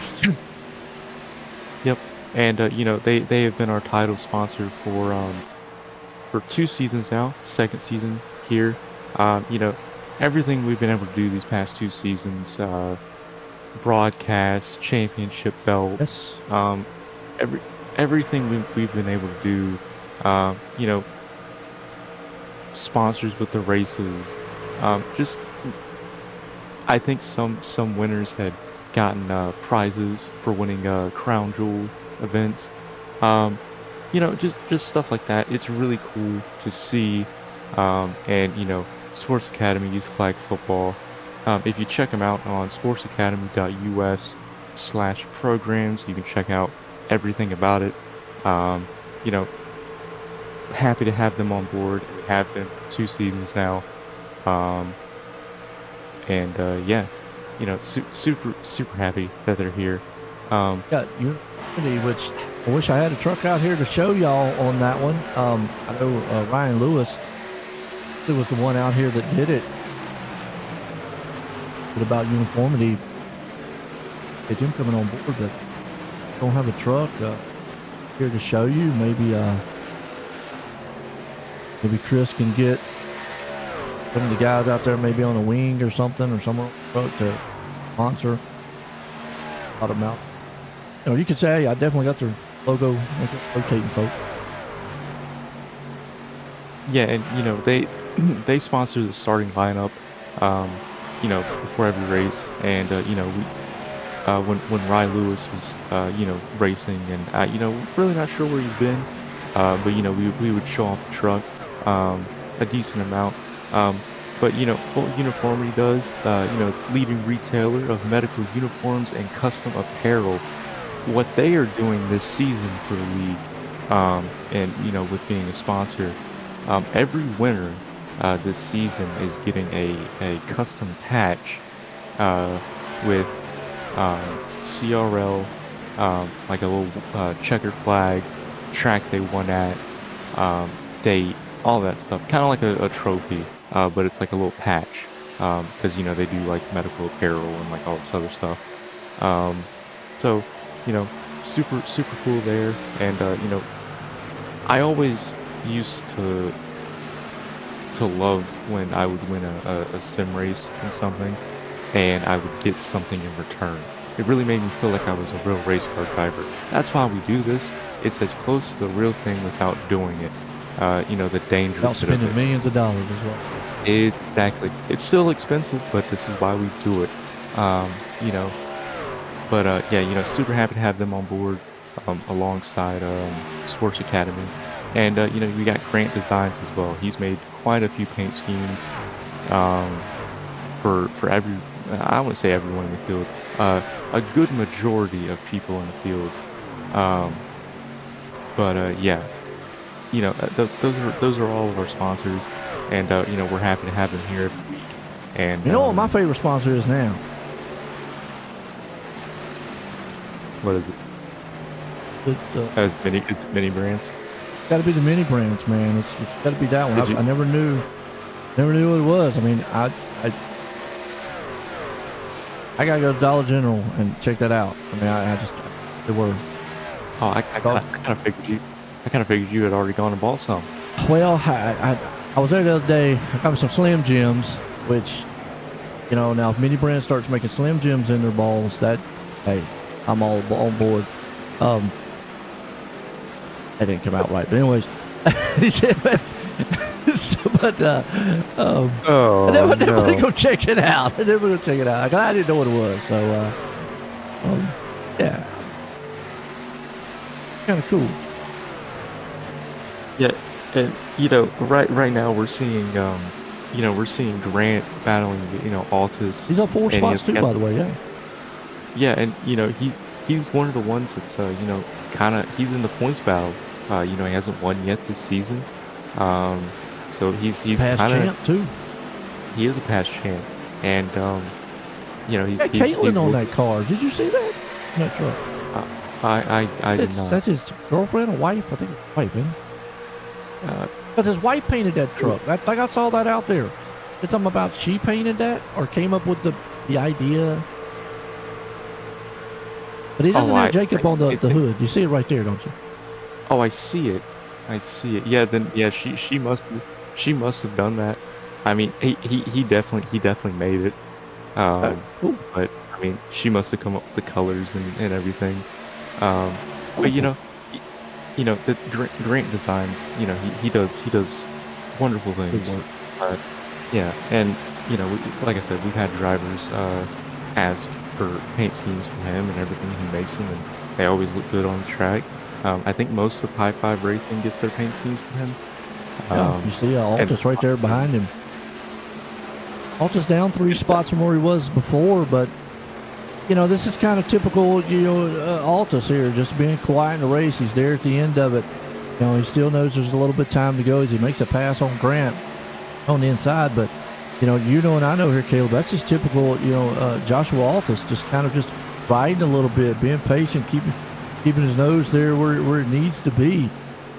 Yep, and you know, they have been our title sponsor for 2 seasons now. 2nd season here. You know, everything we've been able to do these past 2 seasons, broadcast, championship belt, Yes. Everything we've been able to do. You know, sponsors with the races. Just, I think some winners had gotten prizes for winning crown jewel events. You know, just stuff like that. It's really cool to see. And you know, Sports Academy Youth Flag Football. If you check them out on sportsacademy.us/programs, you can check out everything about it. You know, happy to have them on board. We have been 2 seasons now. Yeah. You know, super happy that they're here. Got Unity, which I wish I had a truck out here to show y'all on that one. I know Ryan Lewis, it was the one out here that did it. But about uniformity, get him coming on board, but don't have a truck here to show you. Maybe Chris can get some of the guys out there, maybe on a wing or something, or somewhere to sponsor. Out of mouth. You know, you could say, hey, I definitely got their logo rotating, folks. Yeah, and you know, they sponsor the starting lineup, you know, before every race, and you know, we when Ryan Lewis was you know, racing, and you know, really not sure where he's been, but you know, we would show off the truck a decent amount. But you know, what Uniformity does, you know, leading retailer of medical uniforms and custom apparel, what they are doing this season for the league, and you know, with being a sponsor, every winner this season is getting a custom patch with CRL, like a little checkered flag, track they won at, date, all that stuff, kind of like a trophy. But it's like a little patch, because you know, they do like medical apparel and like all this other stuff. So you know, super cool there. And you know, I always used to love when I would win a sim race in something, and I would get something in return. It really made me feel like I was a real race car driver. That's why we do this. It's as close to the real thing without doing it. You know, the danger Without spending millions of dollars as well. Exactly. It's still expensive, but this is why we do it. You know, but yeah, you know, super happy to have them on board alongside Sports Academy. And you know, we got Grant Designs as well. He's made quite a few paint schemes for every, I wouldn't say everyone in the field, a good majority of people in the field. But yeah, you know, those are all of our sponsors, and you know, we're happy to have them here every week. And you know what my favorite sponsor is now? What is it? Is it mini brands? It's got to be the mini brands, man. It's got to be that one. I never knew what it was. I mean, I gotta go to Dollar General and check that out. I mean, they were Oh, So, I kind of figured you had already gone and bought some. well, I was there the other day. I got me some Slim Jims, which, now if Mini Brand starts making Slim Jims in their balls, hey, I'm all on board. Um, that didn't come out right, but anyways, but Oh, I never no. go check it out. I never go check it out. I didn't know what it was, so yeah, kind of cool. Yeah, and right now we're seeing Grant battling Altus, He's up 4 and spots too, by the way. Yeah. yeah, and he's one of the ones that's kind of he's in the points battle. He hasn't won yet this season. So he's Past kind champ of too. he is a past champ, and he's Got Caitlin on that car. Did you see that? In that truck. I did not. That's his girlfriend or wife. I think it's wife, isn't it? Because his wife painted that truck. I think I saw that out there. Did something about she painted that or came up with the idea? But he doesn't have Jacob on the hood. You see it right there, don't you? Oh, I see it. Yeah, then yeah, she must have done that. I mean, he definitely made it. Cool. But I mean, she must have come up with the colors and everything. But the Grant Designs, he does wonderful things. Good work. Yeah, and like I said, we've had drivers ask for paint schemes from him and everything. He makes them, and they always look good on the track. I think most of High 5 Racing gets their paint schemes from him. Yeah, you see Altus right there behind him. Altus down 3 spots from where he was before, but this is kind of typical, Altus here, just being quiet in the race. He's there at the end of it. He still knows there's a little bit of time to go as he makes a pass on Grant on the inside. But, and I know here, Caleb, that's just typical, Joshua Altus, just kind of just riding a little bit, being patient, keeping his nose there where it needs to be.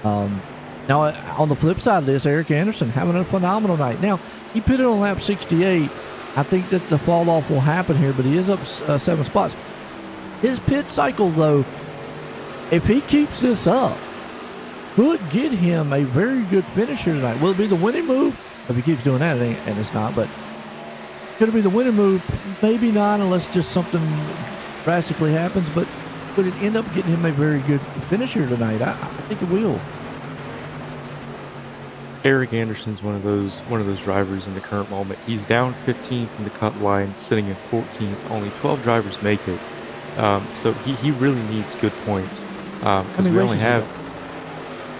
Now, on the flip side of this, Eric Anderson having a phenomenal night. Now, he pitted on lap 68. I think that the fall off will happen here, but he is up 7 spots. His pit cycle, though, if he keeps this up, could get him a very good finisher tonight. Will it be the winning move? If he keeps doing that, and it's not, but could it be the winning move? Maybe not, unless just something drastically happens, but could it end up getting him a very good finisher tonight? I think it will. Eric Anderson's one of those drivers in the current moment. He's down 15th in the cut line, sitting in 14th. Only 12 drivers make it, so he really needs good points. Because we only have,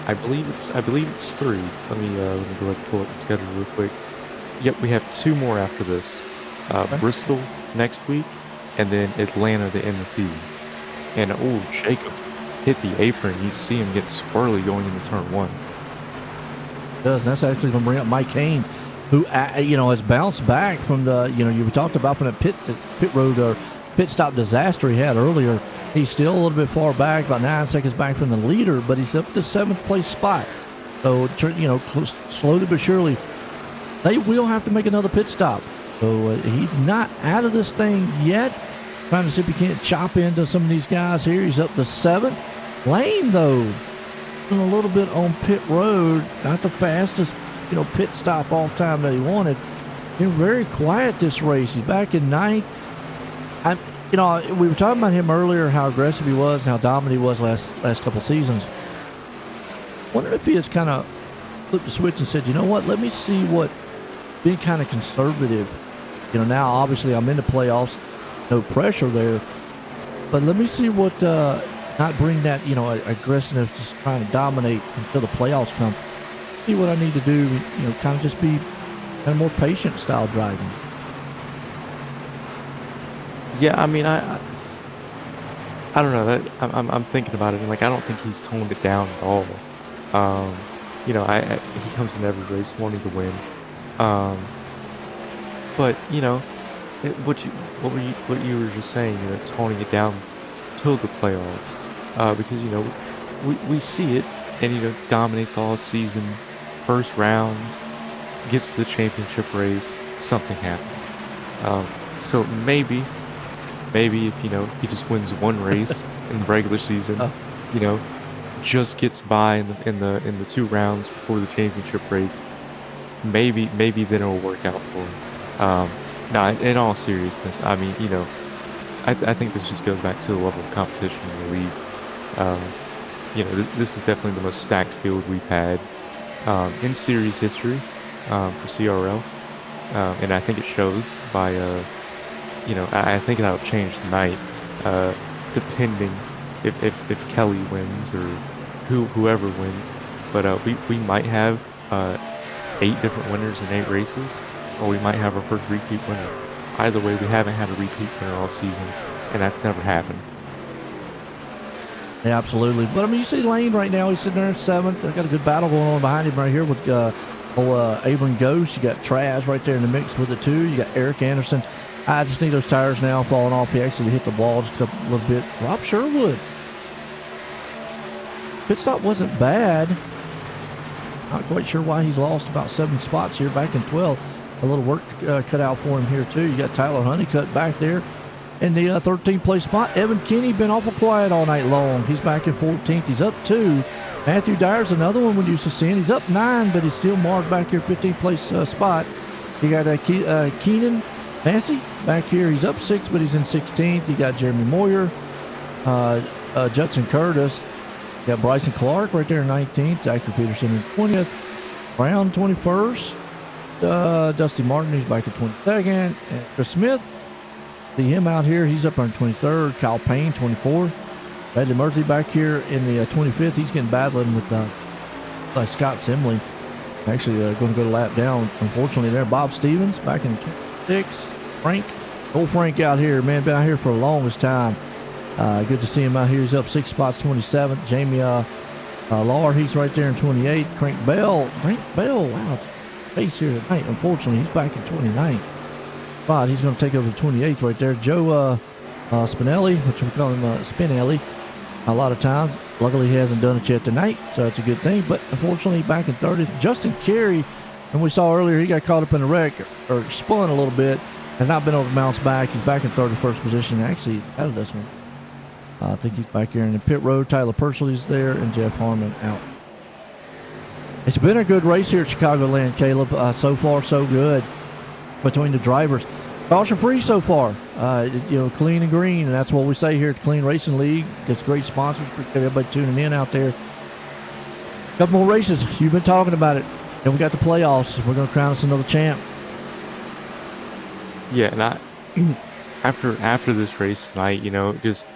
I believe it's 3. Let me go ahead and pull up the schedule real quick. Yep, we have 2 more after this. Bristol next week, and then Atlanta to end the season. And Jacob hit the apron. You see him get swirly going into turn 1. Does, and that's actually going to bring up Mike Haynes, who has bounced back from the you talked about from the pit road or pit stop disaster he had earlier. He's still a little bit far back, about 9 seconds back from the leader, but he's up to 7th place spot. So slowly but surely, they will have to make another pit stop. So he's not out of this thing yet. Trying to see if he can't chop into some of these guys here. He's up to 7th. Lane though, a little bit on pit road, not the fastest, pit stop all time that he wanted. Been very quiet this race. He's back in 9th. We were talking about him earlier, how aggressive he was, and how dominant he was last couple seasons. Wonder if he has kind of flipped the switch and said, you know what, let me see what being kind of conservative. Now obviously I'm in the playoffs, no pressure there, but let me see what. Not bring that, aggressiveness, just trying to dominate until the playoffs come. See what I need to do, kind of just be kind of more patient style driving. Yeah, I mean, I don't know. That I'm thinking about it, and I don't think he's toned it down at all. He comes in every race wanting to win. But what you were just saying, toning it down till the playoffs. Because we see it, and dominates all season, first rounds, gets to the championship race, something happens. So maybe if he just wins one race in the regular season, you know, just gets by in the 2 rounds before the championship race, maybe then it'll work out for him. No, in all seriousness, I mean, I think this just goes back to the level of competition in the league. Um, this is definitely the most stacked field we've had in series history for CRL, and I think it shows by, I think that'll change tonight, depending if Kelly wins or whoever wins. But we might have 8 different winners in 8 races, or we might have our first repeat winner. Either way, we haven't had a repeat winner all season, and that's never happened. Yeah, absolutely. But I mean, you see Lane right now, he's sitting there in 7th. They've got a good battle going on behind him right here with Abram Ghost. You got Traz right there in the mix with it too. You got Eric Anderson. I just think those tires now falling off. He actually hit the ball just a little bit. Rob Sherwood. Pit stop wasn't bad. Not quite sure why he's lost about 7 spots here back in 12. A little work cut out for him here too. You got Tyler Honeycutt back there in the 13th place spot. Evan Kinney been awful quiet all night long. He's back in 14th. He's up 2. Matthew Dyer's another one we used to see. He's up 9, but he's still marked back here 15th place spot. You got Keenan Massey back here. He's up 6, but he's in 16th. You got Jeremy Moyer, Judson Curtis. You got Bryson Clark right there in 19th. Zachary Peterson in 20th. Brown 21st. Dusty Martin, he's back at 22nd. And Chris Smith, see him out here. He's up on 23rd. Kyle Payne, 24th. Bradley Murphy back here in the 25th. He's getting battling with Scott Simley. Actually going to go to lap down, unfortunately, there. Bob Stevens back in 26th. Old Frank out here, man, been out here for the longest time. Good to see him out here. He's up 6 spots, 27th. Jamie Lahr, he's right there in 28th. Frank Bell, wow, pace here tonight. Unfortunately, he's back in 29th spot. He's going to take over the 28th right there. Joe Spinelli, which we call him Spinelli a lot of times. Luckily, he hasn't done it yet tonight, so it's a good thing. But unfortunately, back in 30th. Justin Carey, and we saw earlier, he got caught up in a wreck or spun a little bit. Has not been able to bounce back. He's back in 31st position. Actually, out of this one. I think he's back here in the pit road. Tyler Pursley's there, and Jeff Harmon out. It's been a good race here at Chicagoland, Caleb. So far, so good between the drivers. Caution free so far. Clean and green, and that's what we say here at the Clean Racing League. Gets great sponsors. Appreciate everybody tuning in out there. Couple more races. You've been talking about it. And we got the playoffs. We're going to crown us another champ. Yeah, and after this race tonight, just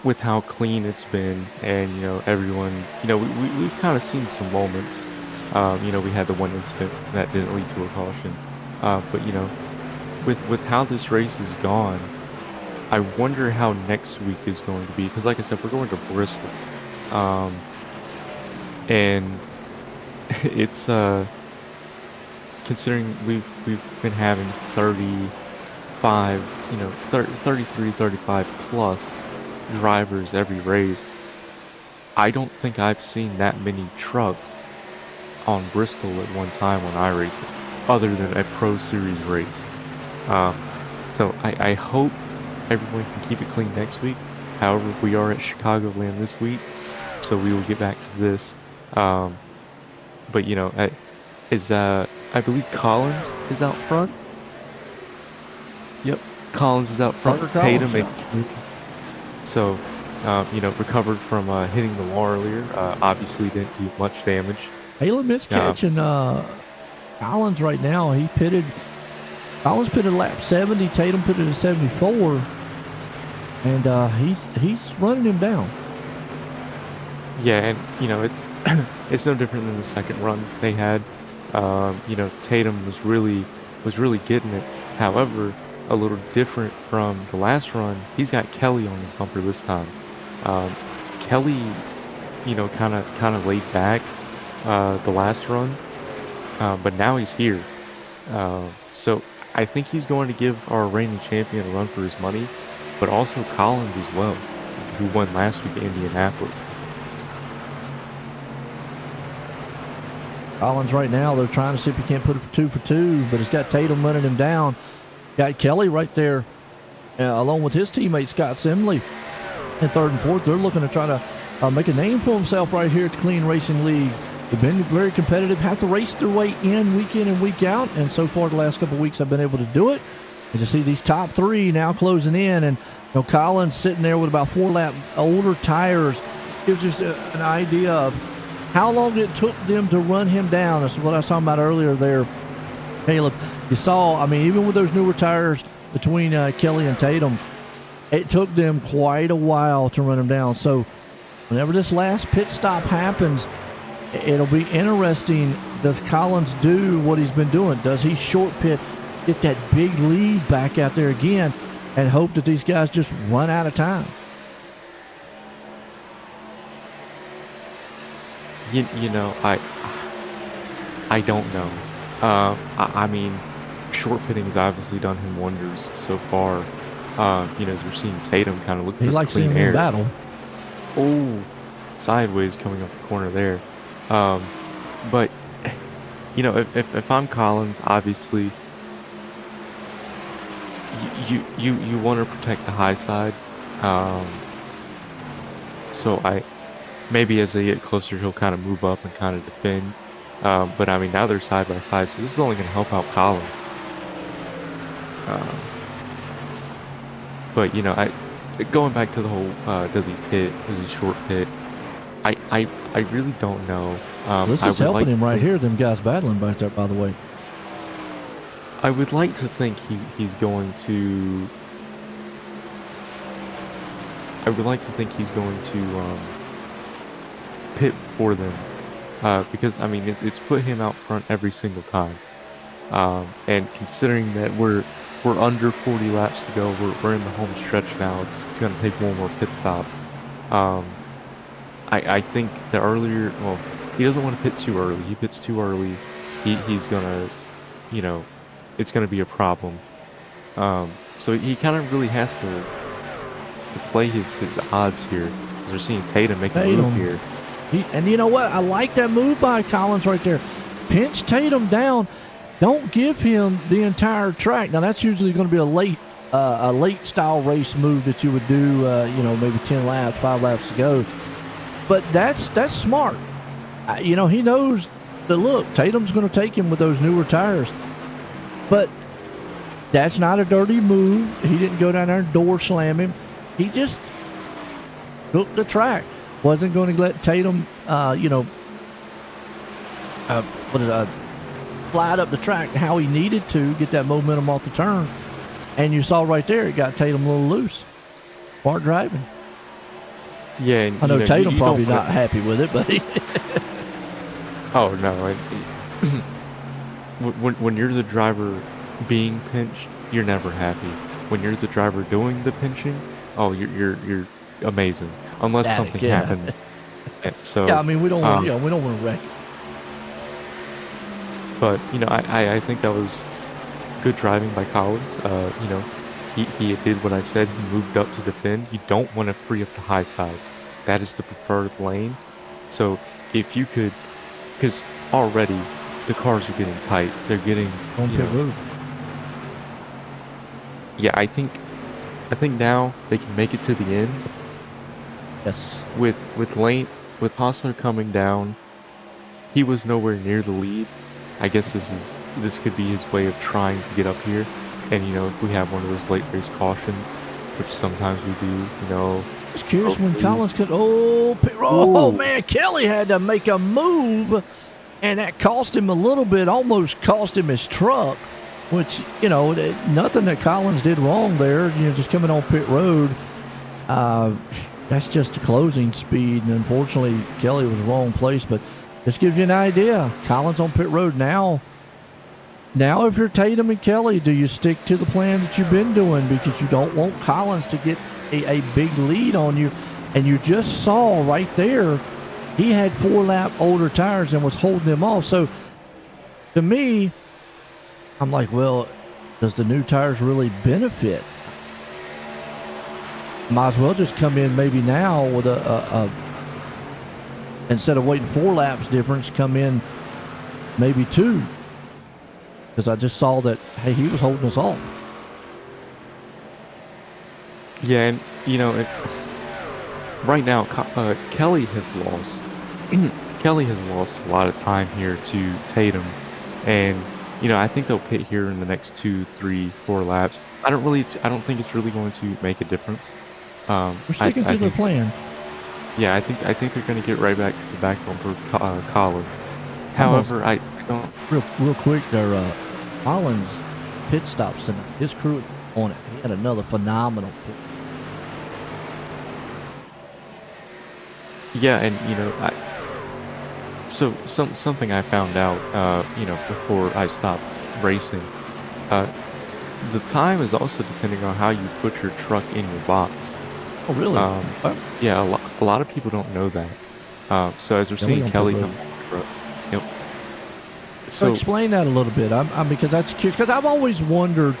with how clean it's been, and everyone, we've kind of seen some moments. We had the one incident that didn't lead to a caution, but with how this race is gone, I wonder how next week is going to be, because like I said, we're going to Bristol, and it's considering we've been having 35, 33, 35 plus drivers every race. I don't think I've seen that many trucks on Bristol at one time on iRacing, other than a Pro Series race. So I hope everyone can keep it clean next week. However, we are at Chicagoland this week, so we will get back to this. But I believe Collins is out front. Yep, Collins is out front. Tatum and so, recovered from hitting the wall earlier. Obviously didn't do much damage. Halen missed catching Collins right now. Collins pitted lap 70. Tatum pitted at 74. And he's running him down. Yeah, and it's no different than the second run they had. Tatum was really getting it. However, a little different from the last run, he's got Kelly on his bumper this time. Kelly, kind of laid back the last run, but now he's here. So I think he's going to give our reigning champion a run for his money, but also Collins as well, who won last week in Indianapolis. Collins right now, they're trying to see if he can't put it for 2 for 2, but it's got Tatum running him down. Got Kelly right there, along with his teammate Scott Simley in 3rd and 4th. They're looking to try to make a name for himself right here at the Clean Racing League. They've been very competitive, have to race their way in week and week out, and so far the last couple of weeks I've been able to do it. And you see these top three now closing in, and Collins sitting there with about 4 lap older tires. Gives us an idea of how long it took them to run him down. That's what I was talking about earlier there, Caleb. You saw, I mean, even with those newer tires between Kelly and Tatum, it took them quite a while to run him down. So whenever this last pit stop happens, it'll be interesting. Does Collins do what he's been doing? Does he short pit, get that big lead back out there again, and hope that these guys just run out of time? You know, I don't know. I mean, short pitting has obviously done him wonders so far. As we're seeing Tatum kind of look he for likes clean seeing air. him battle. Oh, sideways coming off the corner there. But if I'm Collins, obviously, you want to protect the high side. So maybe as they get closer, he'll kind of move up and kind of defend. But I mean, now they're side by side, so this is only going to help out Collins. But going back to the whole, does he pit? Does he short pit? I really don't know. This is helping him right here. Them guys battling back there, by the way. I would like to think he's going to. I would like to think he's going to pit for them, because I mean it's put him out front every single time. And considering that we're under 40 laps to go, we're in the home stretch now. It's going to take one more pit stop. I think the earlier, well, he doesn't want to pit too early. He pits too early, he's gonna, it's gonna be a problem. So he kind of really has to play his odds here. Because we're seeing Tatum make a move here. And you know what? I like that move by Collins right there. Pinch Tatum down. Don't give him the entire track. Now that's usually going to be a late style race move that you would do. Maybe 10 laps, 5 laps to go. But that's smart. He knows that, look, Tatum's going to take him with those newer tires. But that's not a dirty move. He didn't go down there and door slam him. He just took the track. Wasn't going to let Tatum, slide up the track how he needed to get that momentum off the turn. And you saw right there, it got Tatum a little loose. Smart driving. Yeah, and, I know Tatum probably not happy with it, but oh no! When you're the driver being pinched, you're never happy. When you're the driver doing the pinching, oh, you're amazing. Unless something happens. So yeah, I mean we don't want to wreck it. But I think that was good driving by Collins. He did what I said. He moved up to defend. You don't want to free up the high side. That is the preferred lane. So if you could, because already the cars are getting tight. They're getting Yeah, I think now they can make it to the end. Yes. With Hostler coming down, he was nowhere near the lead. I guess this could be his way of trying to get up here. And if we have one of those late race cautions, which sometimes we do, Just curious when Collins could. Oh man, Kelly had to make a move, and that cost him a little bit. Almost cost him his truck. Which nothing that Collins did wrong there. Just coming on pit road. That's just the closing speed, and unfortunately Kelly was wrong place. But this gives you an idea. Collins on pit road now. Now, if you're Tatum and Kelly, do you stick to the plan that you've been doing because you don't want Collins to get a big lead on you? And you just saw right there, he had 4 lap older tires and was holding them off. So, to me, I'm like, well, does the new tires really benefit? Might as well just come in maybe now with a instead of waiting 4 laps difference, come in maybe 2. Because I just saw that, hey, he was holding us off. Yeah, and right now, Kelly has lost. Kelly has lost a lot of time here to Tatum, and I think they'll pit here in the next 2, 3, 4 laps. I don't think it's really going to make a difference. We're I sticking I to the think plan. yeah, I think they're going to get right back to the back bumper Collins. Almost However, I don't. real quick there. Collins pit stops tonight. His crew on it. He had another phenomenal pit. Yeah, and so something I found out, before I stopped racing, uh, the time is also depending on how you put your truck in your box. Oh, really? Oh, Yeah, a lot of people don't know that. So as we're yeah, we seeing don't Kelly put come, yep. So So explain that a little bit. I'm because that's curious. Because I've always wondered.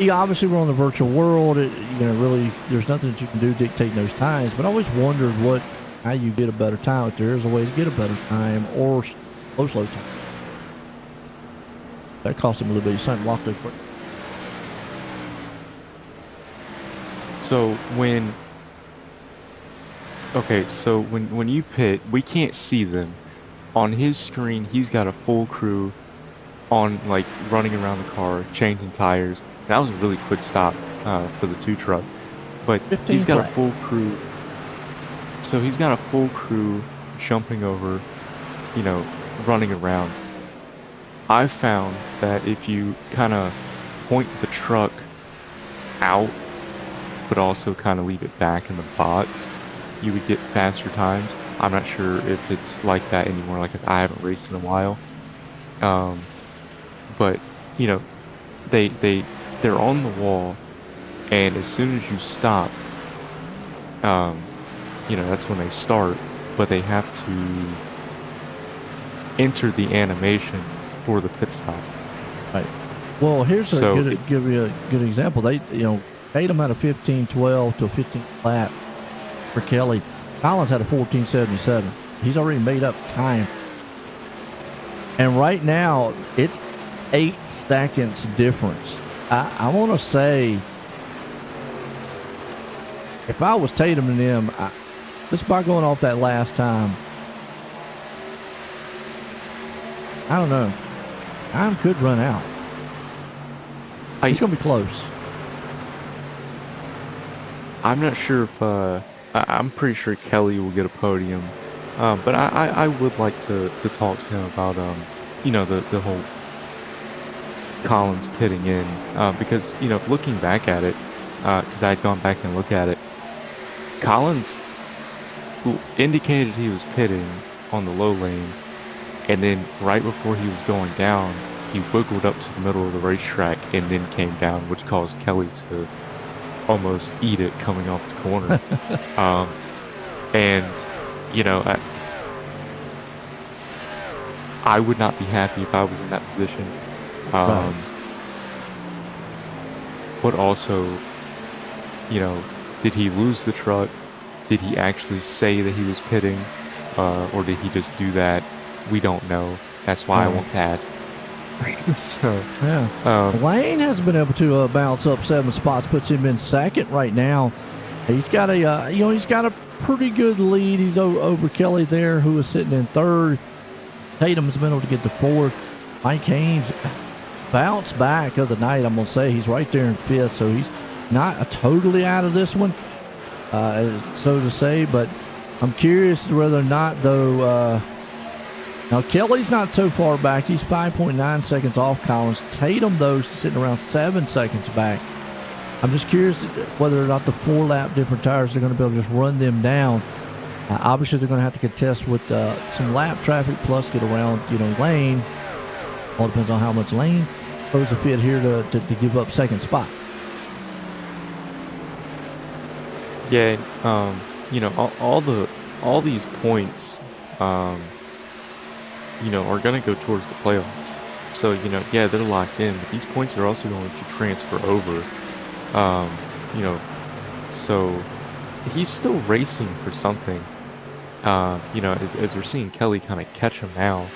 Obviously we're on the virtual world. Really, there's nothing that you can do dictating those times. But I always wondered how you get a better time. If there is a way to get a better time or slow time. That cost him a little bit. He's trying to lock those brakes. so when okay, so when you pit, we can't see them. On his screen, he's got a full crew on, like, running around the car, changing tires. That was a really quick stop for the 2 truck. But 15 he's got a flat. full crew. So he's got a full crew jumping over, running around. I found that if you kind of point the truck out, but also kind of leave it back in the box, you would get faster times. I'm not sure if it's like that anymore, like I haven't raced in a while. But they're on the wall, and as soon as you stop, that's when they start. But they have to enter the animation for the pit stop. Right. Well, here's So give you a good example. They, Tatum had a 15:12 to a 15 lap for Kelly. Collins had a 14:77. He's already made up time. And right now, it's 8 seconds difference. I want to say, if I was Tatum and them, just by going off that last time, I don't know. Time could run out. It's going to be close. I'm not sure if I'm pretty sure Kelly will get a podium, but I would like to talk to him about the whole Collins pitting in, because looking back at it, because I had gone back and looked at it, Collins indicated he was pitting on the low lane, and then right before he was going down, he wiggled up to the middle of the racetrack and then came down, which caused Kelly to almost eat it coming off the corner. And I would not be happy if I was in that position. Right. But also, did he lose the truck? Did he actually say that he was pitting? Or did he just do that? We don't know. That's why I want to ask. So, yeah. Lane has been able to bounce up 7 spots, puts him in second right now. He's got he's got a pretty good lead. He's over Kelly there, who is sitting in third. Tatum's been able to get to fourth. Mike Haynes bounced back of the night. I'm gonna say he's right there in fifth, so he's not totally out of this one, so to say. But I'm curious whether or not, though. Now, Kelly's not so far back. He's 5.9 seconds off Collins. Tatum, though, is sitting around 7 seconds back. I'm just curious whether or not the 4-lap different tires are going to be able to just run them down. Obviously, they're going to have to contest with some lap traffic plus get around, Lane. All depends on how much Lane throws a fit here to give up second spot. yeah, all these points, are going to go towards the playoffs. So, yeah, they're locked in, but these points are also going to transfer over. So he's still racing for something. As we're seeing Kelly kind of catch him now,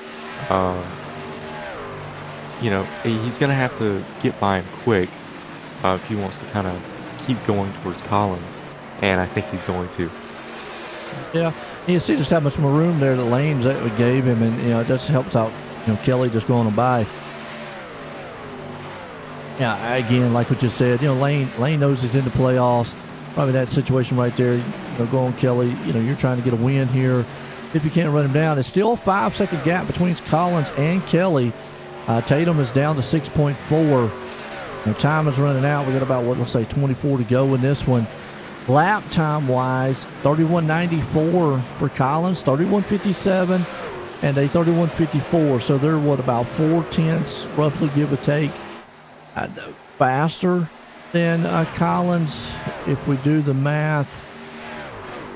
he's going to have to get by him quick if he wants to kind of keep going towards Collins, and I think he's going to. Yeah, and you see just how much more room there that Lane's that gave him, and it just helps out. Kelly just going by. Yeah, again, like what you said, Lane knows he's in the playoffs. Probably that situation right there. Go on Kelly. You're trying to get a win here. If you can't run him down, it's still a 5-second gap between Collins and Kelly. Tatum is down to 6.4. Time is running out. We got about let's say 24 to go in this one. Lap time wise, 31.94 for Collins, 31.57, and a 31.54. So they're about 4/10 roughly, give or take, faster than Collins. If we do the math,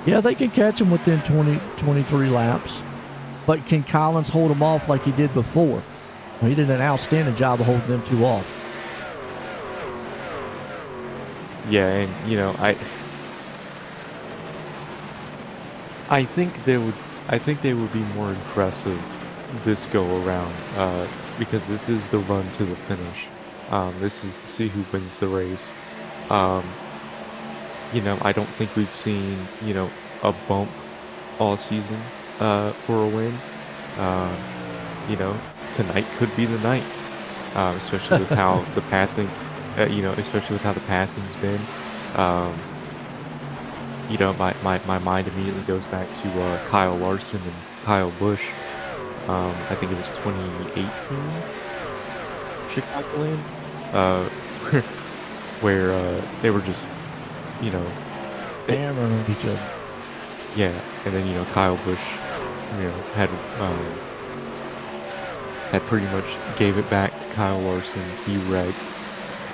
yeah, they can catch him within 23 laps. But can Collins hold them off like he did before? He did an outstanding job of holding them two off. Yeah, and I think they would be more aggressive this go around, because this is the run to the finish. This is to see who wins the race. I don't think we've seen a bump all season for a win. Tonight could be the night, especially with how the passing, especially with how the passing's been. My mind immediately goes back to Kyle Larson and Kyle Busch. I think it was 2018 Chicagoland, where they were just, hammering each other. Yeah, and then Kyle Busch, had pretty much gave it back to Kyle Larson. He wrecked.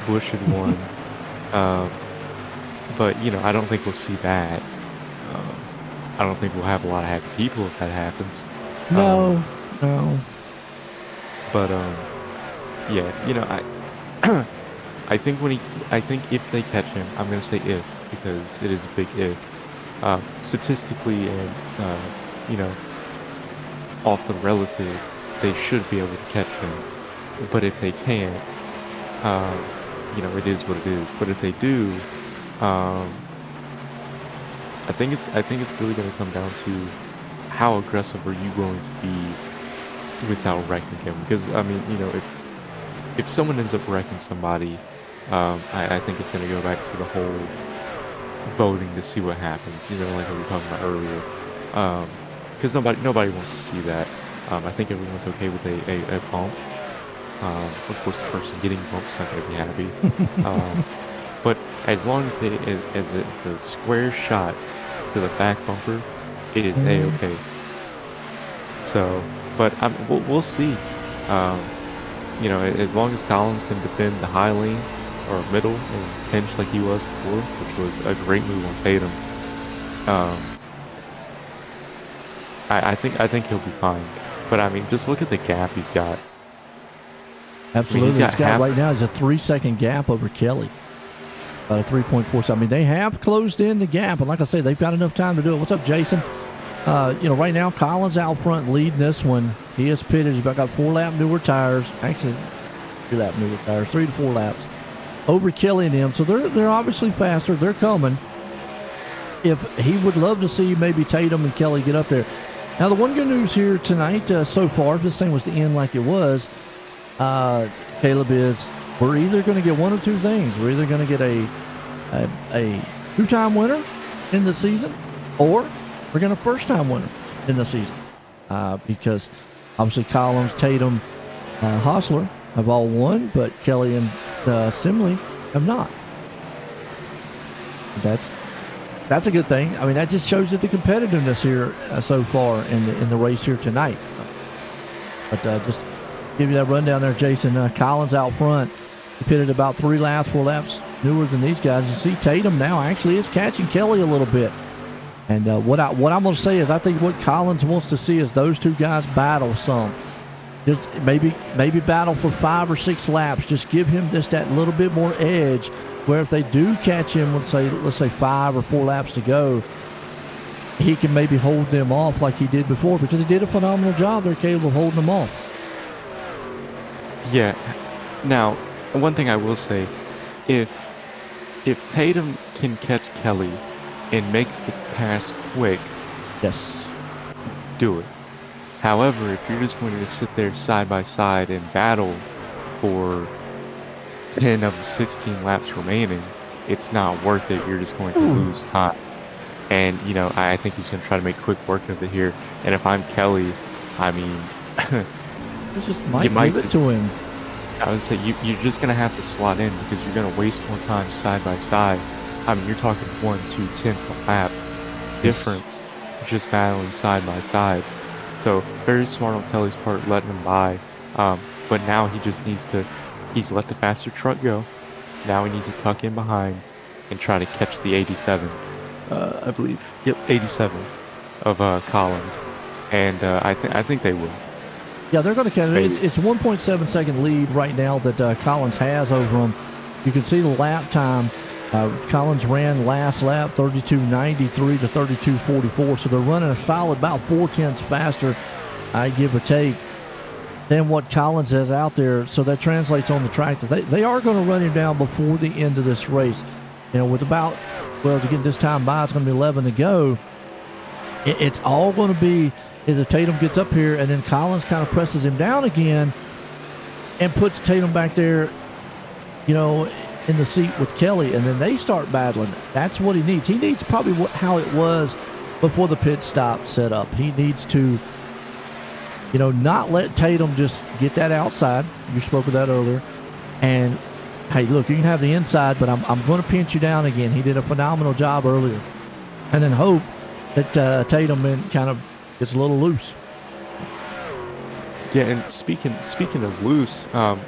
Busch had won. But I don't think we'll see that. I don't think we'll have a lot of happy people if that happens. No. But yeah, I think if they catch him, I'm gonna say if, because it is a big if. Statistically and off the relative, they should be able to catch him. But if they can't, it is what it is. But if they do, I think it's really going to come down to how aggressive are you going to be without wrecking him? Because if someone ends up wrecking somebody, I think it's going to go back to the whole voting to see what happens. Like we were talking about earlier, because nobody wants to see that. I think everyone's okay with a bump. Of course, the person getting bumped's not going to be happy. But as long as it's a square shot to the back bumper, it is a-okay. So, but we'll see. As long as Collins can defend the high lane or middle and pinch like he was before, which was a great move on Tatum, I think he'll be fine. But just look at the gap he's got. Absolutely, he's got right now is a 3-second gap over Kelly. About a 3.4. So, they have closed in the gap, and like I say, they've got enough time to do it. What's up, Jason? Right now, Collins out front leading this one. He is pitted. He's got 4-lap newer tires. Actually, 3-lap newer tires, 3 to 4 laps over Kelly and him. So they're obviously faster. They're coming. If he would love to see maybe Tatum and Kelly get up there. Now, the one good news here tonight so far, if this thing was to end like it was, Caleb, is we're either going to get one of two things. We're either going to get a 2-time winner in the season, or we're going to first-time winner in the season. Because obviously Collins, Tatum, Hostler have all won, but Kelly and Simley have not. That's a good thing. That just shows that the competitiveness here so far in the race here tonight. But just give you that rundown there, Jason. Collins out front. He pitted about 4 laps newer than these guys. You see Tatum now actually is catching Kelly a little bit. And what I'm going to say is I think what Collins wants to see is those two guys battle some. Just maybe battle for 5 or 6 laps. Just give him just that little bit more edge where if they do catch him, let's say 5 or 4 laps to go, he can maybe hold them off like he did before, because he did a phenomenal job there, Caleb, of holding them off. Yeah. Now, one thing I will say, if Tatum can catch Kelly and make the pass quick, Yes. do it. However, if you're just going to sit there side by side and battle for 10 of the 16 laps remaining, it's not worth it. You're just going to lose time. And, I think he's going to try to make quick work of it here. And if I'm Kelly, I mean, It's just give it to him. I would say you're just going to have to slot in because you're going to waste more time side by side. I mean, you're talking 1, 2 tenths a lap difference just battling side by side. So very smart on Kelly's part, letting him by. But now he just he's let the faster truck go. Now he needs to tuck in behind and try to catch the 87. I believe. Yep, 87 of Collins. And I think they will. Yeah, they're going to catch it. It's 1.7 second lead right now that Collins has over them. You can see the lap time. Collins ran last lap 32.93 to 32.44, so they're running a solid about 4 tenths faster, I give or take, than what Collins has out there. So that translates on the track that they are going to run him down before the end of this race. With about, to get this time by, it's going to be 11 to go. It's all going to be is if Tatum gets up here and then Collins kind of presses him down again and puts Tatum back there, in the seat with Kelly, and then they start battling. That's what he needs. He needs probably how it was before the pit stop set up. He needs to, not let Tatum just get that outside. You spoke of that earlier. And, hey, look, you can have the inside, but I'm going to pinch you down again. He did a phenomenal job earlier. And then hope that Tatum kind of gets a little loose. Yeah, and speaking of loose, I'm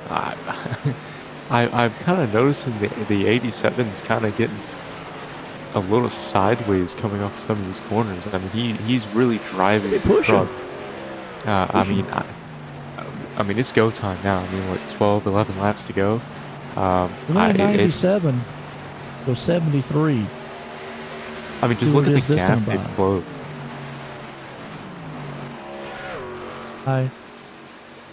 kind of noticing the 87 is kind of getting a little sideways coming off some of these corners. I mean, he's really driving the truck. I mean, it's go time now. I mean, 12, 11 laps to go. 97 to 73. I mean, just look at the gap they've closed.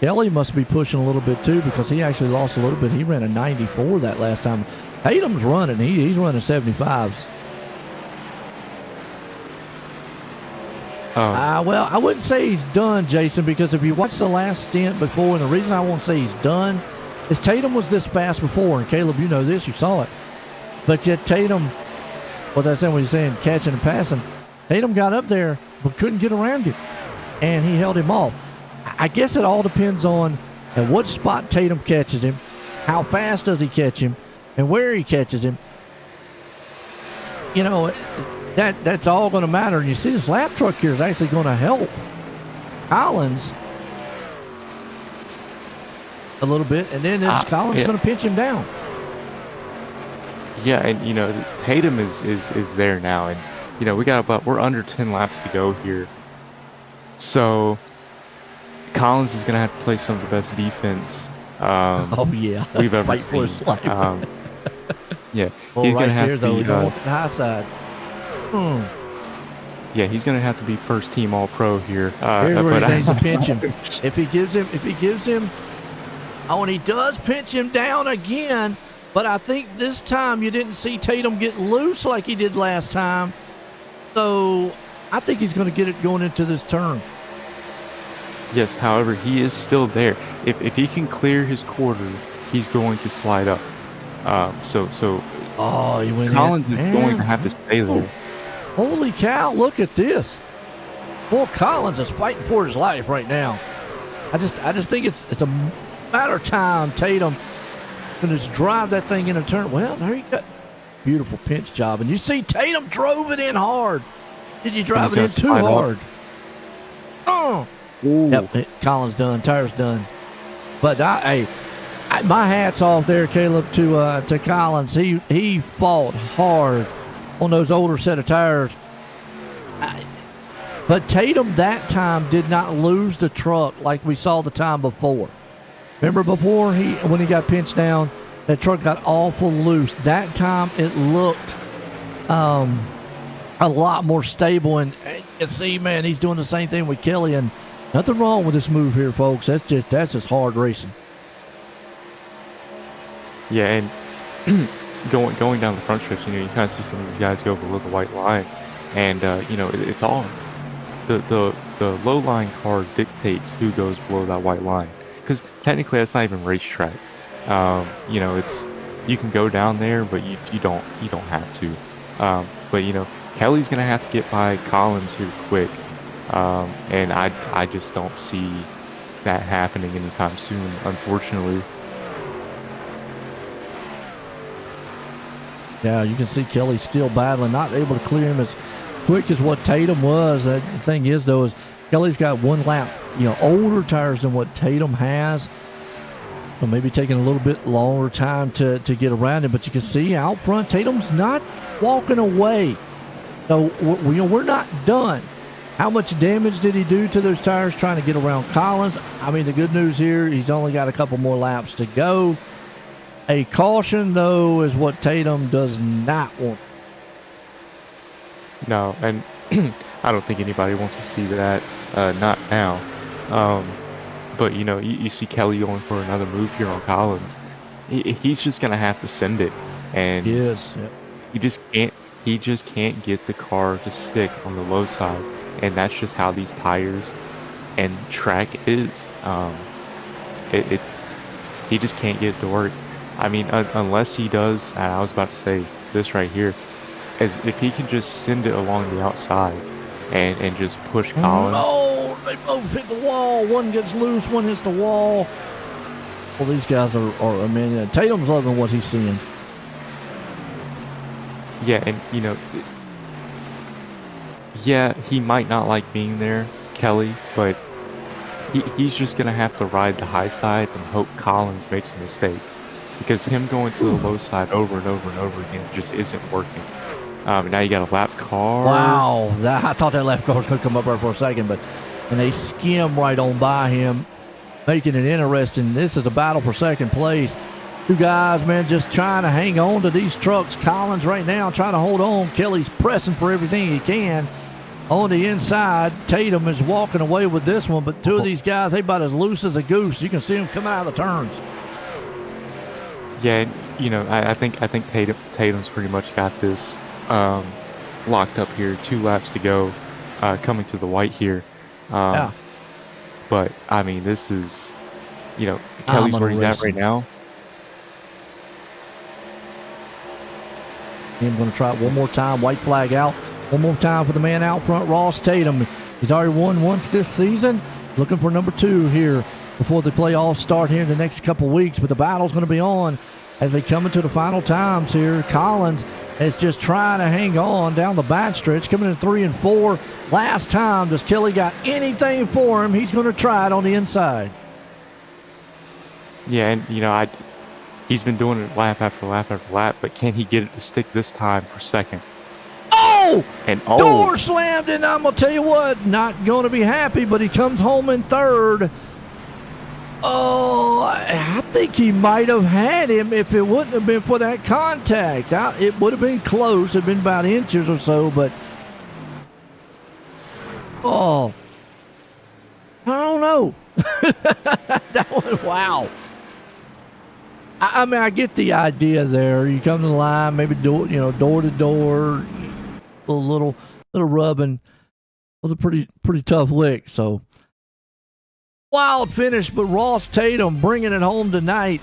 Kelly must be pushing a little bit too because he actually lost a little bit. He ran a 94 that last time. Tatum's running. He's running 75s. Well, I wouldn't say he's done, Jason, because if you watch the last stint before, and the reason I won't say he's done is Tatum was this fast before, and Caleb, you know this, you saw it. But yet Tatum, what that's saying, what you're saying, catching and passing, Tatum got up there but couldn't get around him, and he held him off. I guess it all depends on at what spot Tatum catches him, how fast does he catch him, and where he catches him. That's all going to matter. And you see this lap truck here is actually going to help Collins a little bit, and then Collins going to pinch him down. Yeah, and Tatum is there now, and we're under 10 laps to go here, so Collins is going to have to play some of the best defense we've ever Fight for seen. his life. Yeah, well, he's right going to have there, to though, be. we don't want the high side. Yeah, he's going to have to be first team All Pro here. Here's where he needs to pinch him. If he gives him, and he does pinch him down again. But I think this time you didn't see Tatum get loose like he did last time. So I think he's going to get it going into this turn. Yes, however, he is still there. If he can clear his quarter, he's going to slide up. He went Collins in. is going to have to stay there. Holy cow, look at this. Boy, Collins is fighting for his life right now. I just think it's a matter of time. Tatum going to just drive that thing in a turn. Well, there you go. Beautiful pinch job. And you see Tatum drove it in hard. Did you drive it in too hard? Yep, Collins done. Tire's done. But my hat's off there, Caleb, to Collins. He fought hard on those older set of tires. But Tatum that time did not lose the truck like we saw the time before. Remember before when he got pinched down, that truck got awful loose. That time it looked a lot more stable. And you see, man, he's doing the same thing with Kelly. And nothing wrong with this move here, folks. That's just hard racing. Yeah, and going down the front stretch, you kind of see some of these guys go below the white line, and it's on. the low line car dictates who goes below that white line. Because technically, that's not even racetrack. You know, it's you can go down there, but you don't have to. But you know, Kelly's gonna have to get by Collins here quick, and I just don't see that happening anytime soon, unfortunately. Yeah, you can see Kelly still battling, not able to clear him as quick as what Tatum was. The thing is, though, is Kelly's got one lap, older tires than what Tatum has. So maybe taking a little bit longer time to get around him. But you can see out front, Tatum's not walking away. So, we're not done. How much damage did he do to those tires trying to get around Collins? I mean, the good news here, he's only got a couple more laps to go. A caution, though, is what Tatum does not want. No, and I don't think anybody wants to see that. Not now. But you see Kelly going for another move here on Collins. He's just gonna have to send it, and Yes. Yep. he just can't. He just can't get the car to stick on the low side, and that's just how these tires and track is. It's he just can't get it to work. I mean, unless he does, and I was about to say this right here, is if he can just send it along the outside and just push Collins. No, they both hit the wall. One gets loose, one hits the wall. Well, these guys are I mean, Tatum's loving what he's seeing. Yeah, and yeah, he might not like being there, Kelly, but he's just gonna have to ride the high side and hope Collins makes a mistake. Because him going to the low side over and over and over again just isn't working. Now you got a lap car. Wow, I thought that lap car was going to come up there for a second, and they skim right on by him, making it interesting. This is a battle for second place. Two guys, man, just trying to hang on to these trucks. Collins right now trying to hold on. Kelly's pressing for everything he can. On the inside, Tatum is walking away with this one, but two of these guys, they about as loose as a goose. You can see them coming out of the turns. Yeah, I think Tatum's pretty much got this locked up here. 2 laps to go, coming to the white here. Yeah. But I mean, this is, Kelly's where he's at right now. I'm going to try it one more time. White flag out. One more time for the man out front, Ross Tatum. He's already won once this season. Looking for number 2 here before the playoffs start here in the next couple weeks. But the battle's going to be on as they come into the final times here. Collins is just trying to hang on down the backstretch, coming in 3 and 4. Last time, does Kelly got anything for him? He's going to try it on the inside. Yeah, and he's been doing it lap after lap after lap, but can he get it to stick this time for second? Oh! And Door slammed, and I'm going to tell you what, not going to be happy, but he comes home in third. Oh, I think he might have had him if it wouldn't have been for that contact. It would have been close. It would have been about inches or so, but I don't know. That one, wow. I mean, I get the idea there. You come to the line, maybe door to door, a little rubbing. It was a pretty tough lick. So wild finish, but Ross Tatum bringing it home tonight.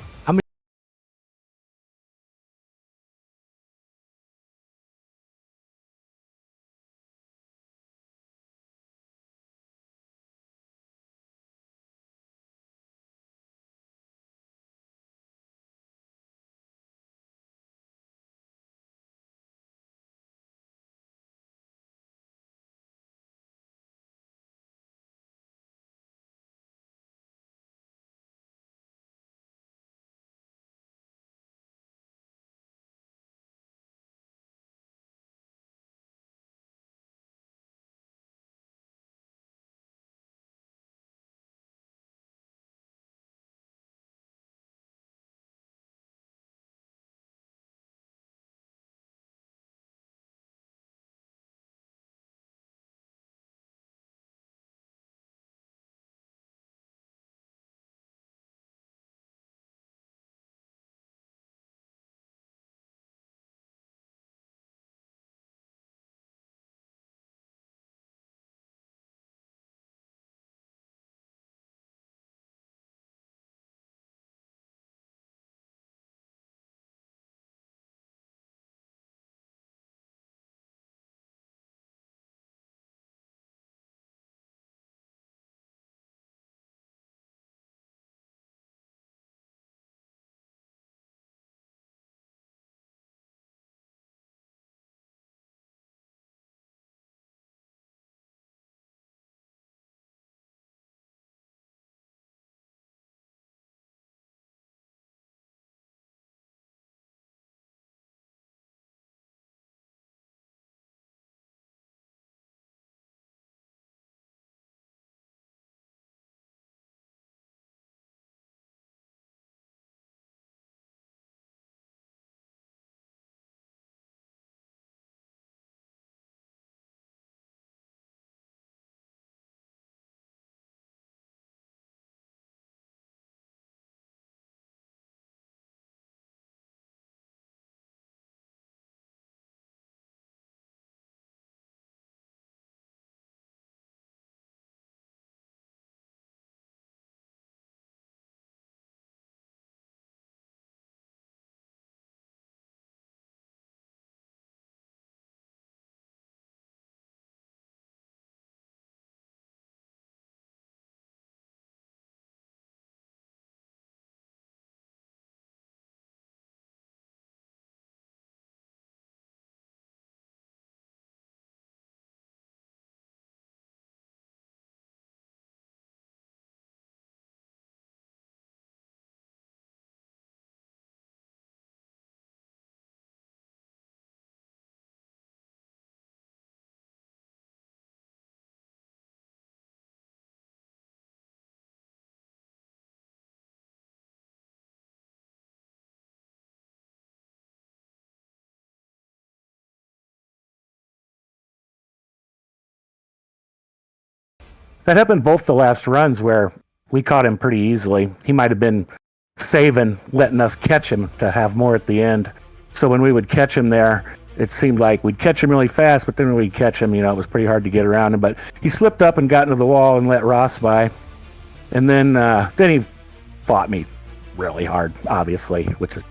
That happened both the last runs where we caught him pretty easily. He might have been saving, letting us catch him to have more at the end. So when we would catch him there, it seemed like we'd catch him really fast, but then when we'd catch him, it was pretty hard to get around him. But he slipped up and got into the wall and let Ross by. And then he fought me really hard, obviously, which is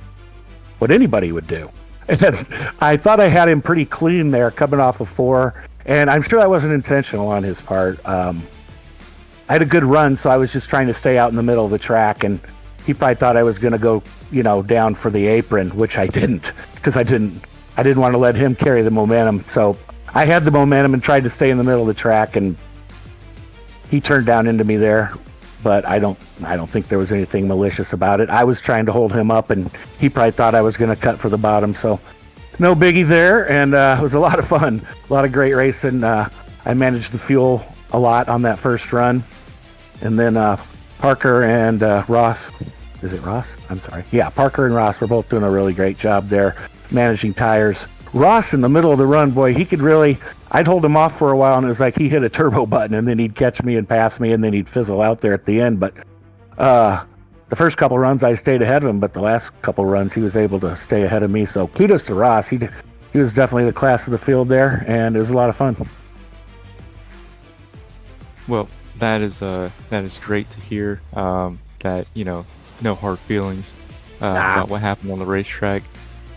what anybody would do. And I thought I had him pretty clean there coming off of 4, and I'm sure that wasn't intentional on his part. I had a good run, so I was just trying to stay out in the middle of the track, and he probably thought I was going to go, down for the apron, which I didn't, because I didn't want to let him carry the momentum. So I had the momentum and tried to stay in the middle of the track, and he turned down into me there. But I don't think there was anything malicious about it. I was trying to hold him up, and he probably thought I was going to cut for the bottom. So no biggie there, and it was a lot of fun, a lot of great racing. I managed the fuel a lot on that first run, and then Parker and Ross. Is it Ross? I'm sorry. Yeah, Parker and Ross were both doing a really great job there, managing tires. Ross in the middle of the run, boy, he could really. I'd hold him off for a while, and it was like he hit a turbo button, and then he'd catch me and pass me, and then he'd fizzle out there at the end. But the first couple runs, I stayed ahead of him, but the last couple runs, he was able to stay ahead of me. So kudos to Ross. He was definitely the class of the field there, and it was a lot of fun. Well, that is great to hear. That no hard feelings about what happened on the racetrack.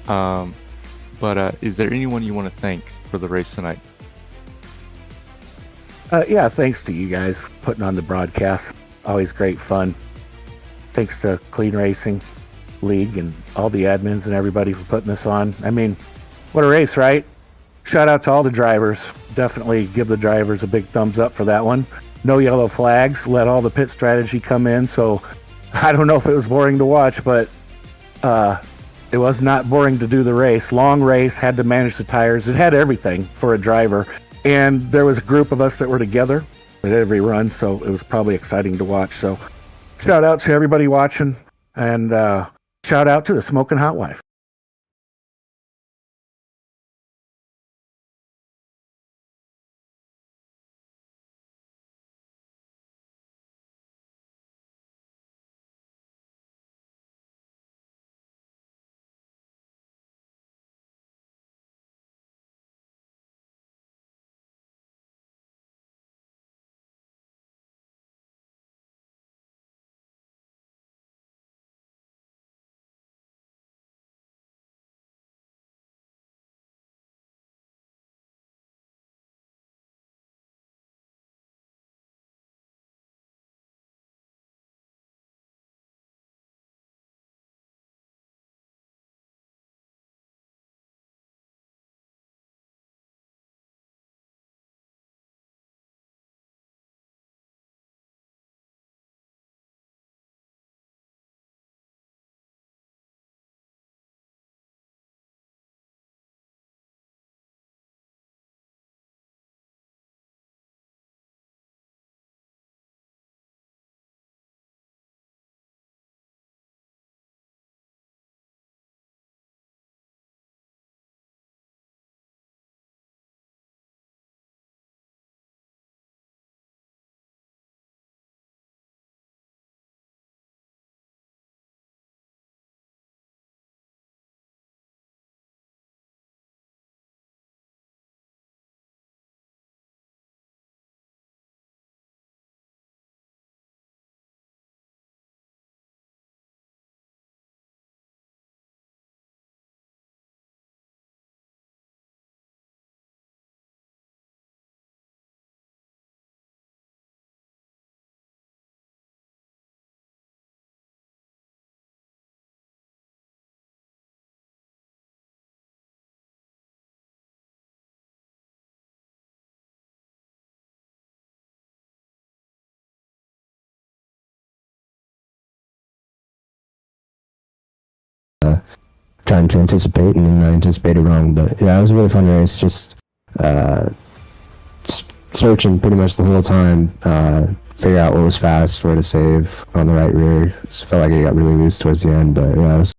But is there anyone you want to thank for the race tonight? Yeah, thanks to you guys for putting on the broadcast. Always great fun. Thanks to Clean Racing League and all the admins and everybody for putting this on. I mean, what a race, right? Shout out to all the drivers. Definitely give the drivers a big thumbs up for that one. No yellow flags. Let all the pit strategy come in. So I don't know if it was boring to watch, but it was not boring to do the race. Long race, had to manage the tires. It had everything for a driver. And there was a group of us that were together at every run, so it was probably exciting to watch. So shout out to everybody watching, and shout out to the Smoking Hot Wife. Trying to anticipate, and then I anticipated wrong. But yeah, it was a really fun race. Just searching pretty much the whole time, figure out what was fast, where to save on the right rear. It felt like it got really loose towards the end, but yeah, it was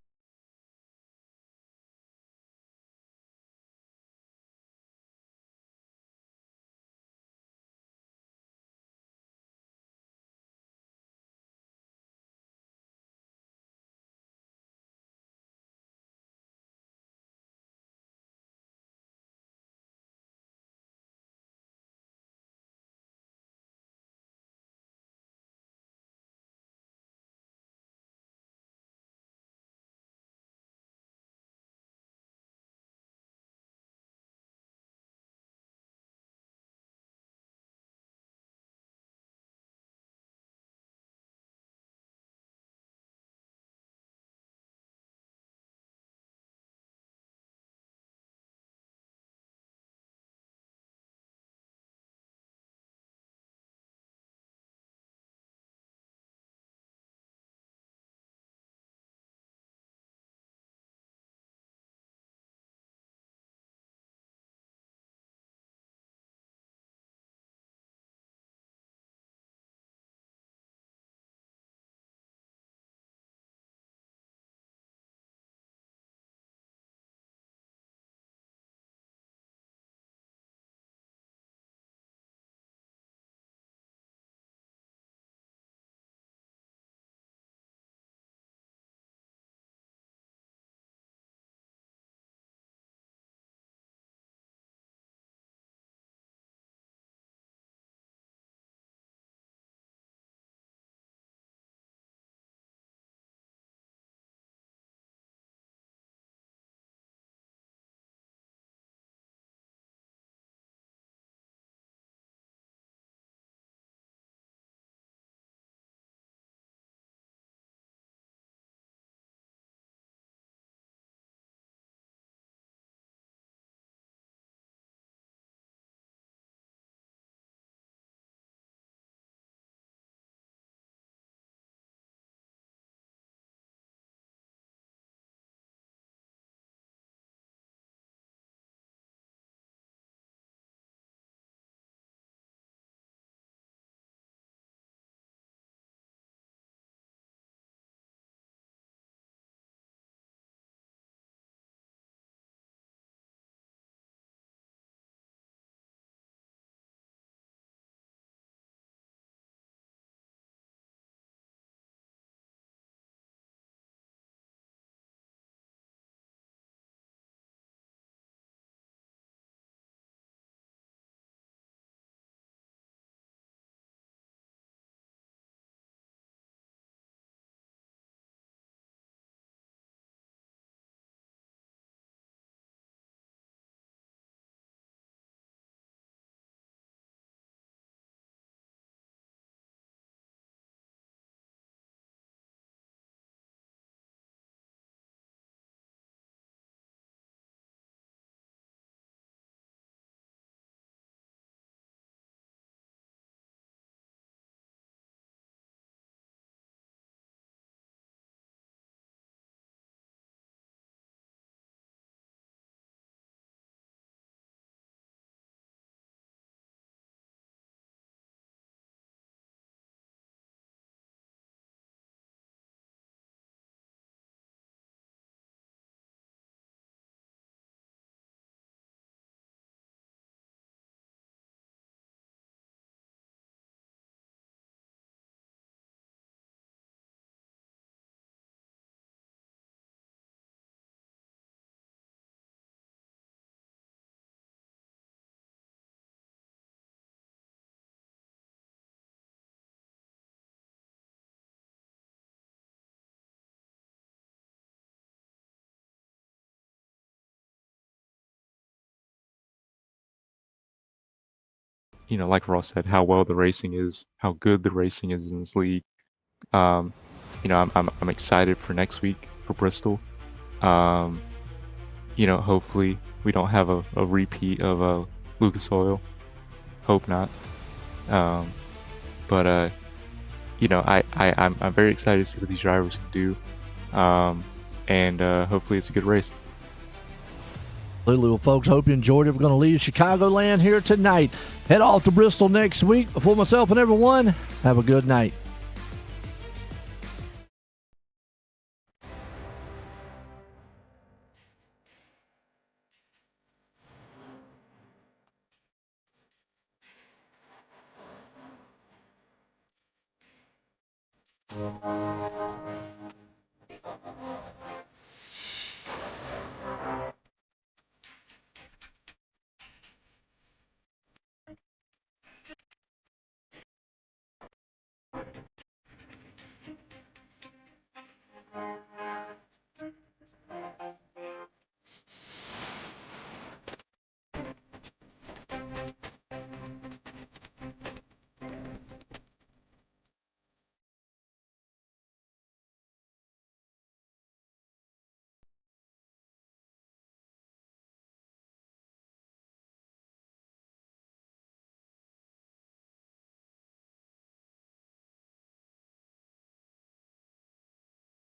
like Ross said, how well the racing is, how good the racing is in this league. I'm excited for next week for Bristol. Hopefully we don't have a repeat of Lucas Oil. Hope not. But I'm very excited to see what these drivers can do. And hopefully it's a good race. Absolutely. Well, folks, hope you enjoyed it. We're going to leave Chicagoland here tonight. Head off to Bristol next week. For myself and everyone, have a good night.